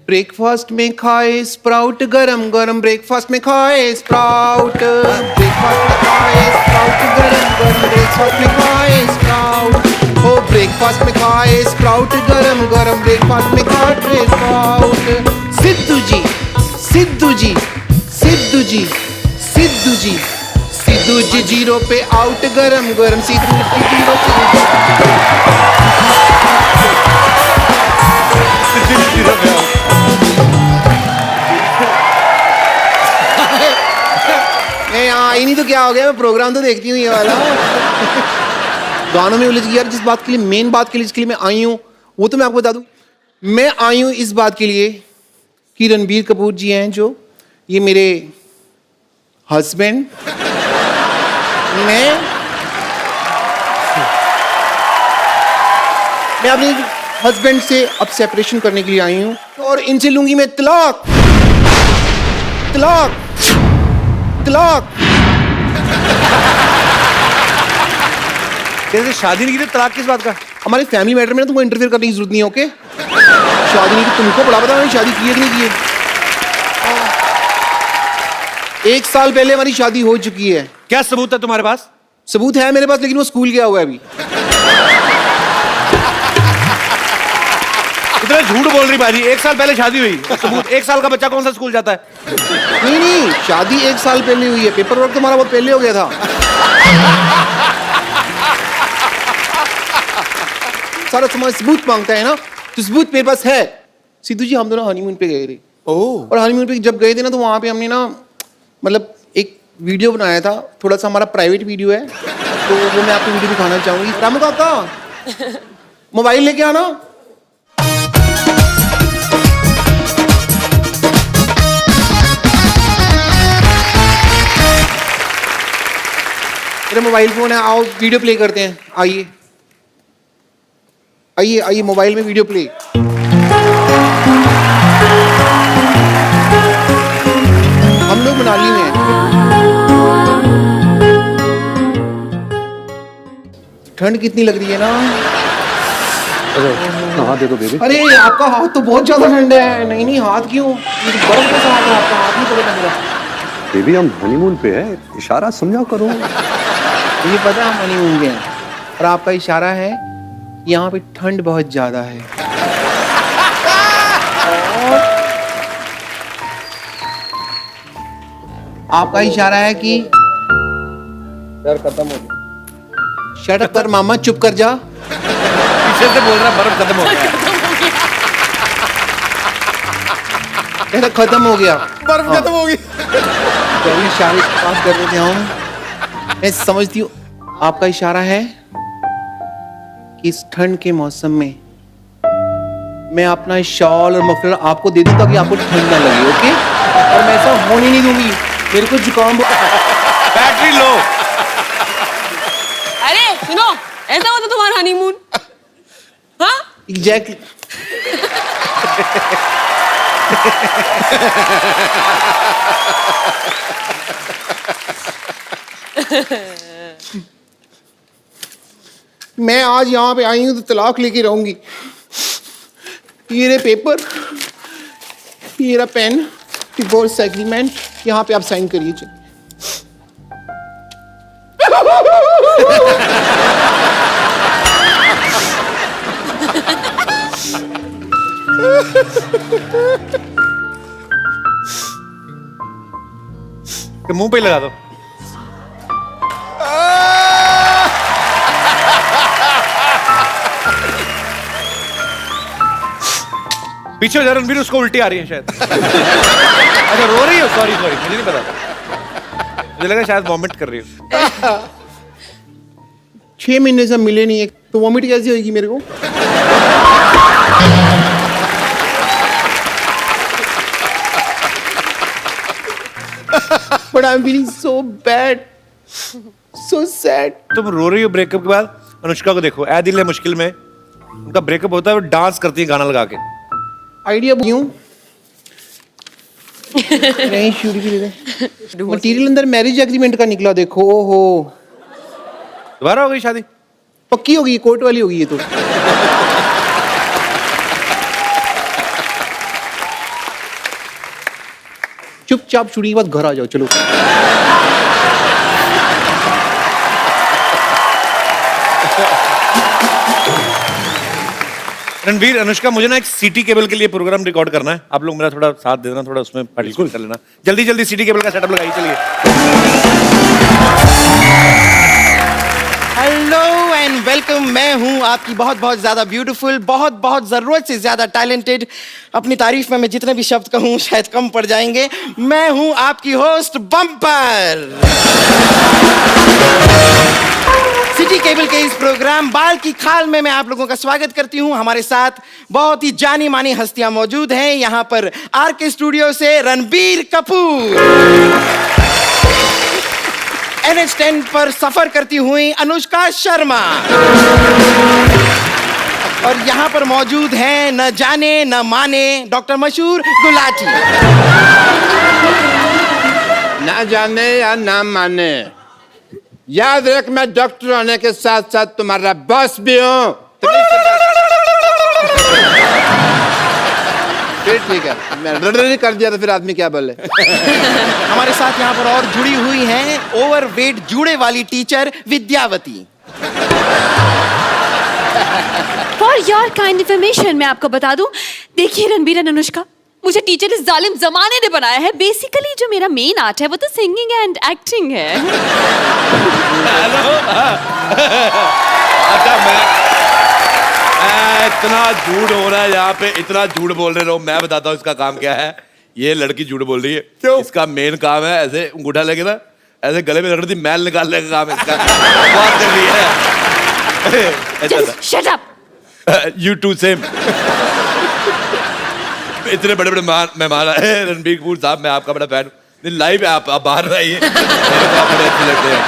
ब्रेकफास्ट में खाए स्प्राउट गरम गरम. ब्रेकफास्ट में खाए स्प्राउट. ब्रेकफास्ट में खाए स्प्राउट गरम गरम. ब्रेकफास्ट में खाए स्प्राउट. हो ब्रेकफास्ट में खाए स्प्राउट गरम गरम. ब्रेकफास्ट में खाए स्प्राउट. सिद्धू जी सिद्धू जी सिद्धू जी सिद्धू जी सिद्धू जी जीरो पे आउट गरम गरम. सिद्धू जी जीरो पे मैं यहाँ आई नहीं तो क्या हो गया. मैं प्रोग्राम तो देखती हूँ ये वाला. गानों में उलझ गई यार. जिस बात के लिए मेन बात के लिए जिसके लिए मैं आई हूँ वो तो मैं आपको बता दूं. मैं आई हूँ इस बात के लिए कि रणबीर कपूर जी हैं जो ये मेरे हस्बैंड. मैं अपने हस्बैंड से अब सेपरेशन करने के लिए आई हूँ और इनसे लूंगी मैं तलाक. तलाक तलाक. कैसे शादी नहीं की थी? तलाक किस बात का? हमारे फैमिली मैटर में ना तुमको इंटरफेयर करने की जरूरत नहीं है. ओके शादी नहीं की. तुमको बड़ा पता मैंने शादी की है कि नहीं की है. 1 साल पहले हमारी शादी हो चुकी है. क्या सबूत है तुम्हारे पास? सबूत है मेरे पास लेकिन वो स्कूल गया हुआ है अभी. इतना झूठ बोल रही बाजी. 1 साल पहले शादी हुई. सबूत? 1 साल का बच्चा कौन सा स्कूल जाता है? नहीं शादी 1 साल पहले हुई है. पेपर वर्क तुम्हारा बहुत पहले हो गया था. सारा समाज सबूत मांगता है ना. तो सबूत मेरे पास है. सिद्धू जी हम दोनों हनीमून पे गए थे. और हनीमून पे जब गए थे ना तो वहां पे हमने ना मतलब एक वीडियो बनाया था. थोड़ा सा हमारा प्राइवेट वीडियो है तो वो मैं आपको वीडियो दिखाना चाहूंगी. रामू काका मोबाइल लेके आना. मेरा मोबाइल फोन है. आओ वीडियो प्ले करते हैं. आइए आइए आइए मोबाइल में वीडियो प्ले. हम लोग मनाली में हैं. ठंड कितनी लग रही है ना. हाथ दे दो बेबी. अरे आपका हाथ तो बहुत ज्यादा ठंडा है. नहीं हाथ क्यों? ये तो बर्फ का हाथ है. आपका हाथ नहीं पड़ेगा मेरा. बेबी हम हनीमून पे है. इशारा समझा करो. मुझे पता हम हनीमून पे हैं और आपका इशारा है यहाँ पे ठंड बहुत ज्यादा है. और आपका इशारा है कि यार खत्म हो गया. शट अप कर मामा. चुप कर जा. पीछे से बोल रहा बर्फ खत्म हो गया. कहता खत्म हो गया. बर्फ खत्म हो गई. तो अभी इशारे पास कर रहे थे हम. मैं समझती हूँ आपका इशारा है इस ठंड के मौसम में मैं अपना शॉल और मफलर आपको दे दूं ताकि आपको ठंड ना लगे, ओके? और मैं ऐसा होने नहीं दूंगी, मेरे को जुकाम बैटरी लो। अरे सुनो, ऐसा होता तुम्हारा हनीमून? हाँ एग्जैक्टली। मैं आज यहाँ पे आई हूँ तो तलाक लेके रहूंगी। ये रहे पेपर, ये रहा पेन, डिवोर्स एग्रीमेंट, यहाँ पे आप साइन करिए। मुंह पे ही लगा दो। पीछे हो जा रणबीर, उसको उल्टी आ रही है शायद। अच्छा रो रही हो? सॉरी सॉरी, मुझे नहीं पता, मुझे लगा शायद वॉमिट कर रही हो। 6 महीने से मिले नहीं है तो वॉमिट कैसे होगी मेरे को? But I'm feeling so bad, so sad. तुम रो रही हो ब्रेकअप के बाद? अनुष्का को देखो, ऐ दिल है मुश्किल में, उनका ब्रेकअप होता है, वो डांस करती है गाना लगा के। आइडिया क्यों? नहीं शूट भी दे। मटीरियल अंदर मैरिज एग्रीमेंट का निकला, देखो। ओहो, दोबारा हो गई शादी? पक्की होगी, कोर्ट वाली होगी ये तो। चुपचाप शूटिंग के बाद घर आ जाओ, चलो। रणवीर, अनुष्का, मुझे ना एक सीटी केबल के लिए प्रोग्राम रिकॉर्ड करना है, आप लोग मेरा थोड़ा साथ दे देना, थोड़ा उसमें पार्टिसिपेट कर लेना। जल्दी जल्दी सीटी केबल का सेटअप लगाइए, चलिए। Hello and welcome. मैं हूं आपकी बहुत बहुत ज्यादा ब्यूटीफुल, बहुत बहुत जरूरत से ज्यादा टैलेंटेड। अपनी तारीफ में मैं जितने भी शब्द कहूं शायद कम पड़ जाएंगे। मैं हूं आपकी होस्ट बम्पर। सिटी केबल के इस प्रोग्राम बाल की खाल में मैं आप लोगों का स्वागत करती हूं। हमारे साथ बहुत ही जानी मानी हस्तियां मौजूद हैं। यहां पर आरके स्टूडियो से रणबीर कपूर, NH10 पर सफर करती हुई अनुष्का शर्मा, और यहां पर मौजूद हैं न जाने न माने डॉक्टर मशहूर गुलाटी। ना जाने या ना माने, याद रख मैं डॉक्टर होने के साथ साथ तुम्हारा बॉस भी हूं। फिर ठीक है, मैं रड़ कर दिया तो फिर आदमी क्या बोले। हमारे साथ यहाँ पर और जुड़ी हुई हैं ओवरवेट जूड़े वाली teacher Vidyavati. For your kind information मैं आपको बता दूं, देखिए रणबीर एंड अनुष्का, मुझे टीचर इस जालिम जमाने ने बनाया है। बेसिकली जो मेरा मेन आर्ट है वो तो सिंगिंग एंड एक्टिंग है। अच्छा, मैं इतना झूठ हो रहा है यहाँ पे, इतना झूठ बोल रहे हो। मैं बताता हूँ इसका काम क्या है। ये लड़की झूठ बोल रही है। क्यों? इसका मेन काम है ऐसे अंगूठा लेके ना ऐसे गले में रगड़ दी, मैल निकालने का काम इसका। बात कर रही है। Shut up. You too same। इतने बड़े बड़े मेहमान आए रणबीर कपूर साहब, मैं आपका बड़ा फैन हूँ। लाइव है, आप बाहर रहिए, आप बड़े अच्छे लगते हैं,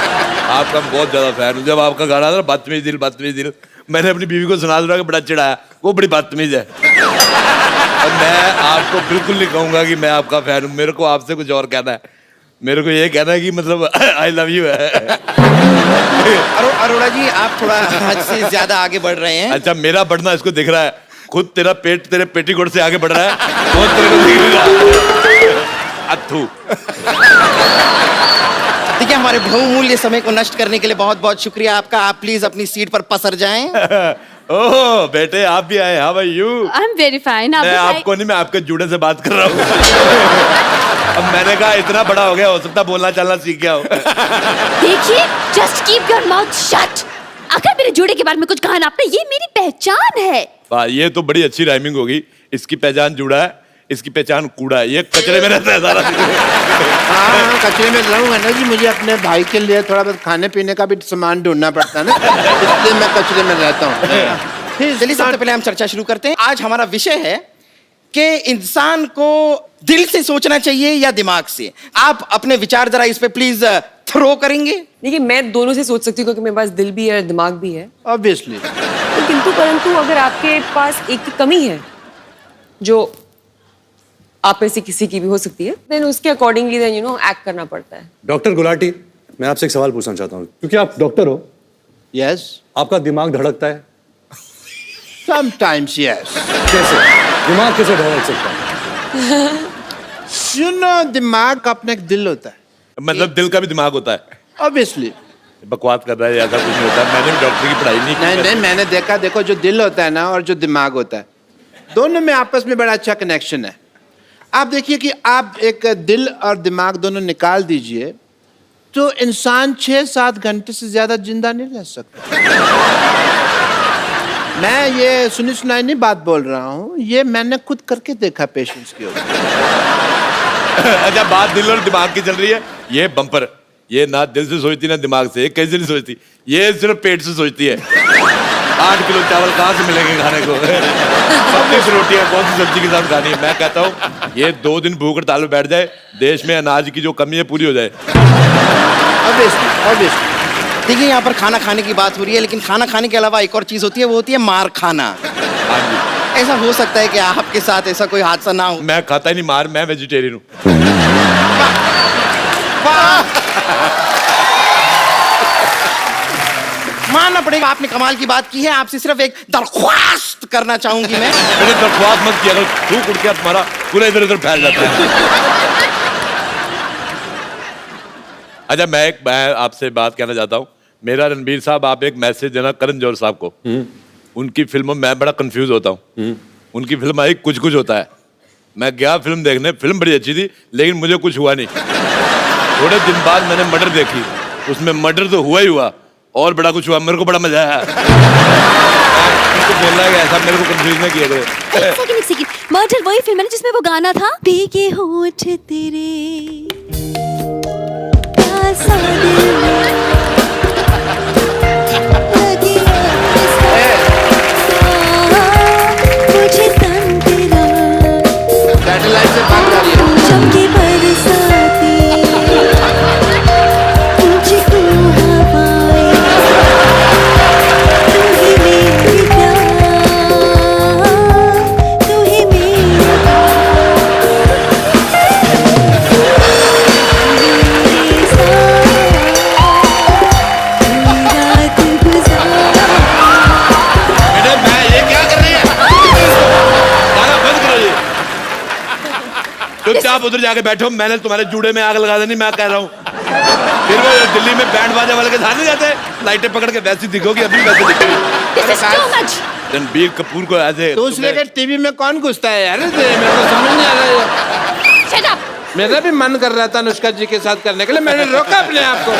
आपका बहुत ज्यादा फैन हूँ। जब आपका गाना था बदतमीज दिल, मैंने अपनी बीवी को सुना कि बड़ा चिढ़ाया, वो बड़ी बदतमीज है। और मैं आपको बिल्कुल नहीं कहूंगा कि मैं आपका फैन हूँ। मेरे को आपसे कुछ और कहना है। मेरे को ये कहना है कि मतलब आई लव यू है। अरोड़ा जी, आप थोड़ा हद से ज्यादा आगे बढ़ रहे हैं। अच्छा, मेरा बढ़ना इसको दिख रहा है। खुद तेरा पेट तेरे पेटीकोट से आगे बढ़ रहा है, बहुत तेरे को दिख रहा। अथू। देखिए, हमारे बहुमूल्य समय को नष्ट करने के लिए बहुत बहुत शुक्रिया आपका। आप प्लीज अपनी सीट पर पसर जाएं। ओह बेटे, आप भी आए। How are you? I am very fine. मैं आपको नहीं, मैं आपके जूड़े से बात कर रहा हूँ। अब मैंने कहा इतना बड़ा हो गया, हो सकता बोलना चलना सीख गया हो। देखिए, just keep your mouth shut. अगर मेरे जोड़े के बारे में कुछ कहा ना आपने, ये मेरी पहचान है। वाह, ये तो बड़ी अच्छी राइमिंग होगी। इसकी पहचान जुड़ा है, इसकी पहचान कूड़ा है, ये कचरे में रहता है सारा दिन। हाँ, कचरे में रहूंगा ना जी, मुझे अपने भाई के लिए थोड़ा बहुत खाने पीने का भी सामान ढूंढना पड़ता है ना, इसलिए मैं कचरे में रहता हूँ। चलिए सबसे पहले हम चर्चा शुरू करते हैं। आज हमारा विषय है कि इंसान को दिल से सोचना चाहिए या दिमाग से। आप अपने विचार जरा इस पे प्लीज थ्रो करेंगे। देखिए, मैं दोनों से सोच सकती हूँ क्योंकि मेरे पास दिल भी है, दिमाग भी है। ऑब्वियसली। किंतु परंतु अगर आपके पास एक की कमी है जो आप में से किसी की भी हो सकती है, देन उसके अकॉर्डिंगली देन एक्ट करना पड़ता है। डॉक्टर गुलाटी, मैं आपसे एक सवाल पूछना चाहता हूँ, क्योंकि आप डॉक्टर हो। यस। आपका दिमाग धड़कता है? Sometimes yes. कैसे? दिमाग कैसे धड़क सकता है? दिमाग का अपना एक दिल होता है। मतलब दिल का भी दिमाग होता है? ऑब्वियसली। बकवास कर रहा है, ऐसा कुछ नहीं होता। मैंने भी डॉक्टर की पढ़ाई नहीं की। नहीं, मैंने देखा, देखो जो दिल होता है ना और जो दिमाग होता है, दोनों में आपस में बड़ा अच्छा कनेक्शन है। आप देखिए कि आप एक दिल और दिमाग दोनों निकाल दीजिए तो इंसान 6-7 घंटे से ज्यादा जिंदा नहीं रह सकता। मैं ये सुनी सुनाई नहीं बात बोल रहा हूँ, ये मैंने खुद करके देखा पेशेंट्स के ऊपर। अच्छा, बात दिल और दिमाग की चल रही है। ये बम्पर, ये ना दिल से सोचती ना दिमाग से, कैसे नहीं सोचती, ये सिर्फ पेट से सोचती है। 8 किलो चावल कहाँ से मिलेंगे खाने को? 25 रोटियां कौन सी सब्जी के साथ खानी है? मैं कहता हूँ ये 2 दिन भूख हड़ताल में बैठ जाए, देश में अनाज की जो कमी है पूरी हो जाए। ऑब्वियसली। देखिए, यहाँ पर खाना खाने की बात हो रही है, लेकिन खाना खाने के अलावा एक और चीज होती है, वो होती है मार खाना। हाँ जी। ऐसा हो सकता है कि आपके साथ ऐसा कोई हादसा ना हो। मैं खाता ही नहीं मार, मैं वेजिटेरियन हूँ। मानना पड़ेगा, आपने कमाल की बात की है। आपसे सिर्फ एक दरख्वास्त करना चाहूंगी मैं। मैंने दरख्वास्त मत किया, अगर थूक उड़ के तुम्हारा पूरा इधर उधर फैल जाता है। अच्छा, मैं आपसे बात कहना चाहता हूँ। मेरा रणबीर साहब, आप एक मैसेज देना करण जौहर साहब को। उनकी फिल्मों में मैं बड़ा कंफ्यूज होता हूँ। उनकी फिल्म आई कुछ कुछ होता है, मैं गया फिल्म देखने, फिल्म बड़ी अच्छी थी लेकिन मुझे कुछ हुआ नहीं। थोड़े दिन बाद मैंने मर्डर देखी, उसमें मर्डर तो हुआ ही हुआ और बड़ा कुछ हुआ, मेरे को बड़ा मजा आया। बोल रहा है कि ऐसा मेरे को कंफ्यूज नहीं किया गया। एक सेकंड। मर्डर वही फिल्म है ना जिसमें वो गाना था, भीगे होठ तेरे प्यासा दिल में, लगी मुझे तन तेरा, सैटेलाइट से बात कर रही है। चमकी बरसाती तुझे तू हवाएं, तू ही मेरी जान, तू ही मेरी रात गुजार। मैडम, मैं ये क्या कर रही है? गाना बंद करो ये। चुपचाप उधर जाके बैठो, मैंने तुम्हारे जूड़े में आग लगा देनी, मैं कह रहा हूँ। फिर वो दिल्ली में बैंड बाजा वाले के साथ नहीं जाते, लाइटें पकड़ के वैसी दिखोगी, अभी वैसे दिखोगी। रणबीर कपूर को ऐसे तो उस लेकर टीवी में कौन घुसता है यार? मेरे को समझ नहीं आ रहा है। Shut up! मेरा भी मन कर रहा था अनुष्का जी के साथ करने के लिए, मैंने रोका अपने आप को।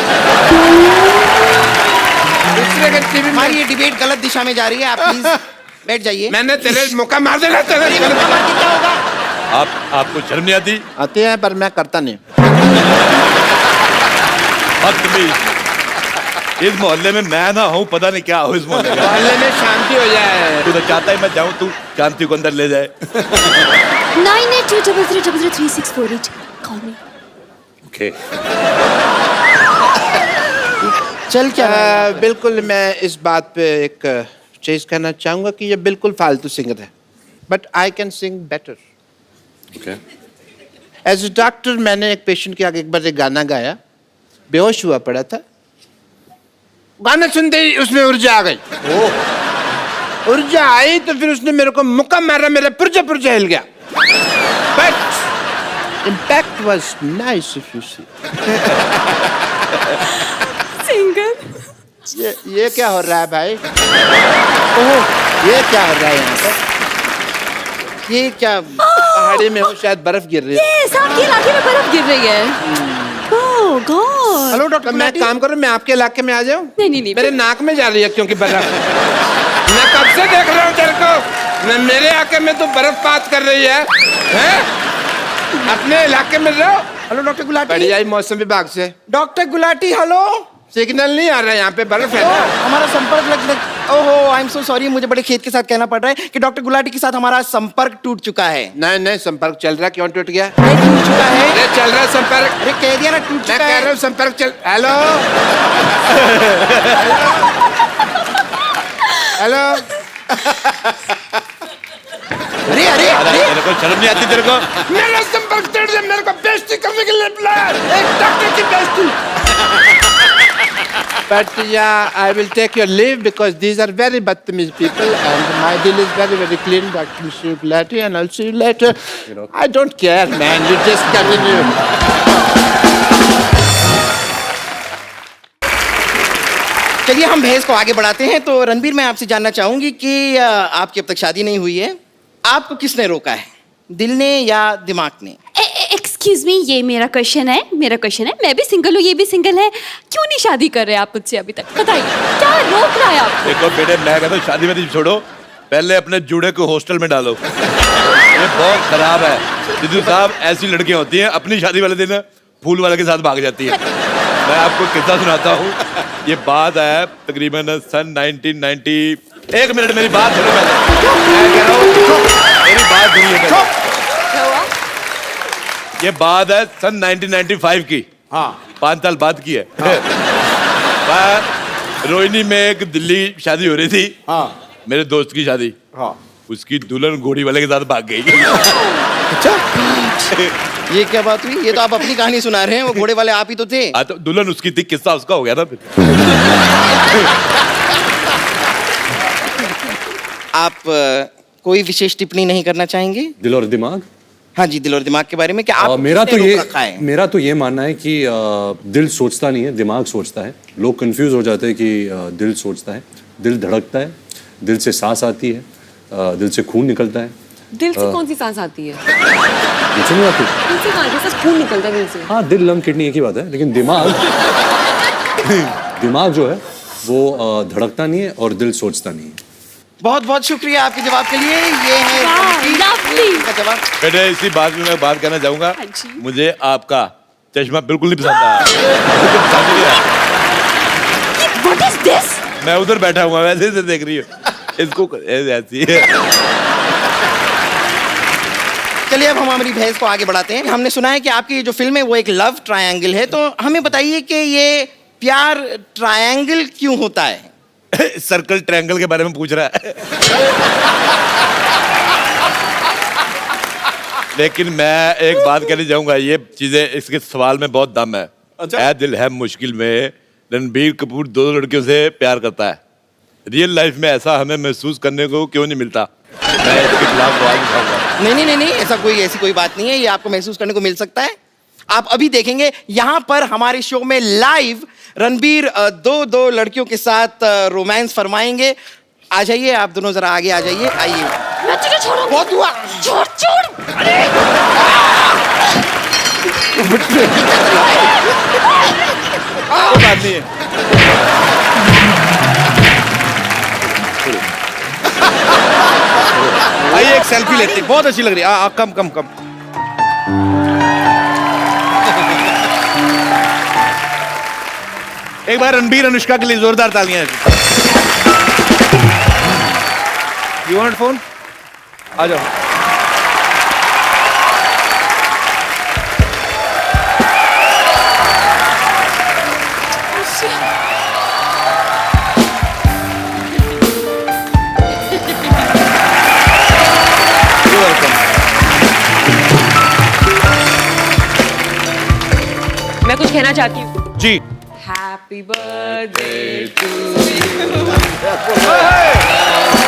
दूसरे के टीवी में हमारी ये डिबेट गलत दिशा में जा रही है, आप प्लीज बैठ जाइए। मैंने तेरे मौका मार देना तेरे। क्या होगा? आपको शर्म नहीं आती? आते हैं पर मैं करता नहीं। इस मोहल्ले में मैं ना हूँ, पता नहीं क्या हो इस मोहल्ले में। मोहल्ले में शांति हो जाए। तू तो चाहता है मैं जाऊँ, तू शांति को अंदर ले जाए। 9823033648. Call me. ओके। चल क्या रहा है? बिल्कुल, मैं इस बात पे एक चीज कहना चाहूंगा कि ये बिल्कुल फालतू सिंगर है, but I can sing better. As a doctor मैंने एक पेशेंट के आगे एक बार एक गाना गाया, बेहोश हुआ पड़ा था। गाना सुनते ही उसमें ऊर्जा आ गई। ऊर्जा आई तो फिर उसने मेरे को मुक्का मारा, मेरा पुर्जा पुर्जा हिल गया। But impact was nice if you see. Singer, ये क्या हो रहा है भाई? ओह, ये क्या हो रहा है यहाँ पर? ये क्या पहाड़ी में हो, शायद बर्फ गिर रही है। Yes, आपके इलाके में बर्फ गिर रही है। Oh God! हेलो डॉक्टर, मैं काम करूं, मैं आपके इलाके में आ जाऊं? नहीं। मेरे नाक में जा रही है क्योंकि बर्फ। मैं कब से देख रहा हूं तेरे को, मेरे इलाके में तो बर्फपात कर रही है, हैं? अपने इलाके में रहो। Hello doctor Gulati. बढ़िया ही मौसम विभाग से। Doctor Gulati hello. सिग्नल नहीं आ रहा है, यहाँ पे बर्फ है ओ, ना। हमारा संपर्क लग ओहो आई एम सो सॉरी, मुझे बड़े खेद के साथ कहना पड़ रहा है कि डॉक्टर गुलाटी के साथ हमारा संपर्क टूट चुका है। नहीं नहीं, संपर्क चल रहा है। क्यों टूट गया? नहीं टूट चुका है। अरे चल रहा है संपर्क। अरे कह दिया ना टूट मैं चुका कह है। रहा हूँ संपर्क चल। Hello hello. अरे अरे अरे तेरे को शर्म नहीं आती तेरे को? मेरा संपर्क तोड़ दिया, मेरे को बेइज्जती करने के लिए बुलाया, एक डॉक्टर की बेइज्जती। But yeah, I will take your leave because these are very bad people and my deal is very very clean, Dr. Mr. Gulati, and I'll see you later. I don't care, man. You just continue. चलिए हम बहस को आगे बढ़ाते हैं। तो रणबीर, मैं आपसे जानना चाहूंगी कि आपकी अब तक शादी नहीं हुई है, आपको किसने रोका है, दिल ने या दिमाग ने? एक्सक्यूज मी, ये मेरा क्वेश्चन है, मैं भी सिंगल हूँ, ये भी सिंगल है, क्यों नहीं शादी कर रहे आप मुझसे अभी तक? बताइए क्या रोक रहा है आपको? देखो बेटे, मैं कहता हूँ शादी वादी छोड़ो, पहले अपने जूड़े को हॉस्टल में डालो। ये बहुत खराब है। सिद्धू साहब, ऐसी लड़कियां होती हैं अपनी शादी वाले दिन फूल वाले के साथ भाग जाती है। मैं आपको किस्सा सुनाता हूँ। ये बात है तकरीबन सन 1990। एक मिनट, मेरी बात सुनो पहले। मैं कह रहा हूँ मेरी बात सुनिए पहले। ये बात है सन 1995 की। हाँ, 5 साल बाद की है। रोहिणी में एक दिल्ली शादी हो रही थी। हाँ, मेरे दोस्त की शादी। हाँ, उसकी दुल्हन घोड़ी वाले के साथ भाग गई। अच्छा, ये क्या बात हुई? ये तो आप अपनी कहानी सुना रहे हैं, वो घोड़े वाले आप ही तो थे। हाँ, तो दुल्हन उसकी थी, किस्सा उसका हो गया ना फिर। आप कोई विशेष टिप्पणी नहीं करना चाहेंगे? दिल और दिमाग? हाँ जी, दिल और दिमाग के बारे में क्या आप मेरा तो ये मानना है कि दिल सोचता नहीं है, दिमाग सोचता है। लोग कंफ्यूज हो जाते हैं कि दिल सोचता है। दिल धड़कता है, दिल से सांस आती है, दिल से खून निकलता है। दिल से कौन सी सांस आती है? मुझे नहीं आती। दिल से कहाँ? सिर्फ खून निकलता है दिल से। हाँ, दिल, लंग, किडनी एक ही बात है, लेकिन दिमाग जो है वो धड़कता नहीं है और दिल सोचता नहीं है। बहुत बहुत शुक्रिया आपके जवाब के लिए। ये है का जवाब। बेटे, इसी बात में मैं बात करना चाहूंगा। मुझे आपका चश्मा बिल्कुल नहीं पसंद आया। What is this? मैं उधर बैठा हुआ, वैसे से देख रही हूँ इसको, ऐसी है। चलिए अब हम हमारी बहस को आगे बढ़ाते हैं। हमने सुना है कि आपकी जो फिल्म है वो एक लव ट्रायंगल है, तो हमें बताइए कि ये प्यार ट्रायंगल क्यों होता है? सर्कल ट्रायंगल के बारे में पूछ रहा है। लेकिन मैं एक बात कहना चाहूंगा, ये चीजें, इसके सवाल में बहुत दम है। अच्छा? ऐ दिल है मुश्किल में रणबीर कपूर 2 लड़कियों से प्यार करता है। रियल लाइफ में ऐसा हमें महसूस करने को क्यों नहीं मिलता? मैं इसके खिलाफ आवाज उठाऊंगा। नहीं, ऐसी कोई बात नहीं है। ये आपको महसूस करने को मिल सकता है। आप अभी देखेंगे यहाँ पर हमारे शो में लाइव रणबीर 2 लड़कियों के साथ रोमांस फरमाएंगे। आ जाइए आप दोनों, जरा आगे आ जाइए। आइए। मैं तुझे छोड़ूंगा। बहुत हुआ। छोड़। अरे बात नहीं है। आइए एक सेल्फी लेते हैं, बहुत अच्छी लग रही है। कम। एक बार रणबीर अनुष्का के लिए जोरदार तालियां। You want phone? आ जाओ। मैं कुछ कहना चाहती हूँ। जी। Happy birthday to you.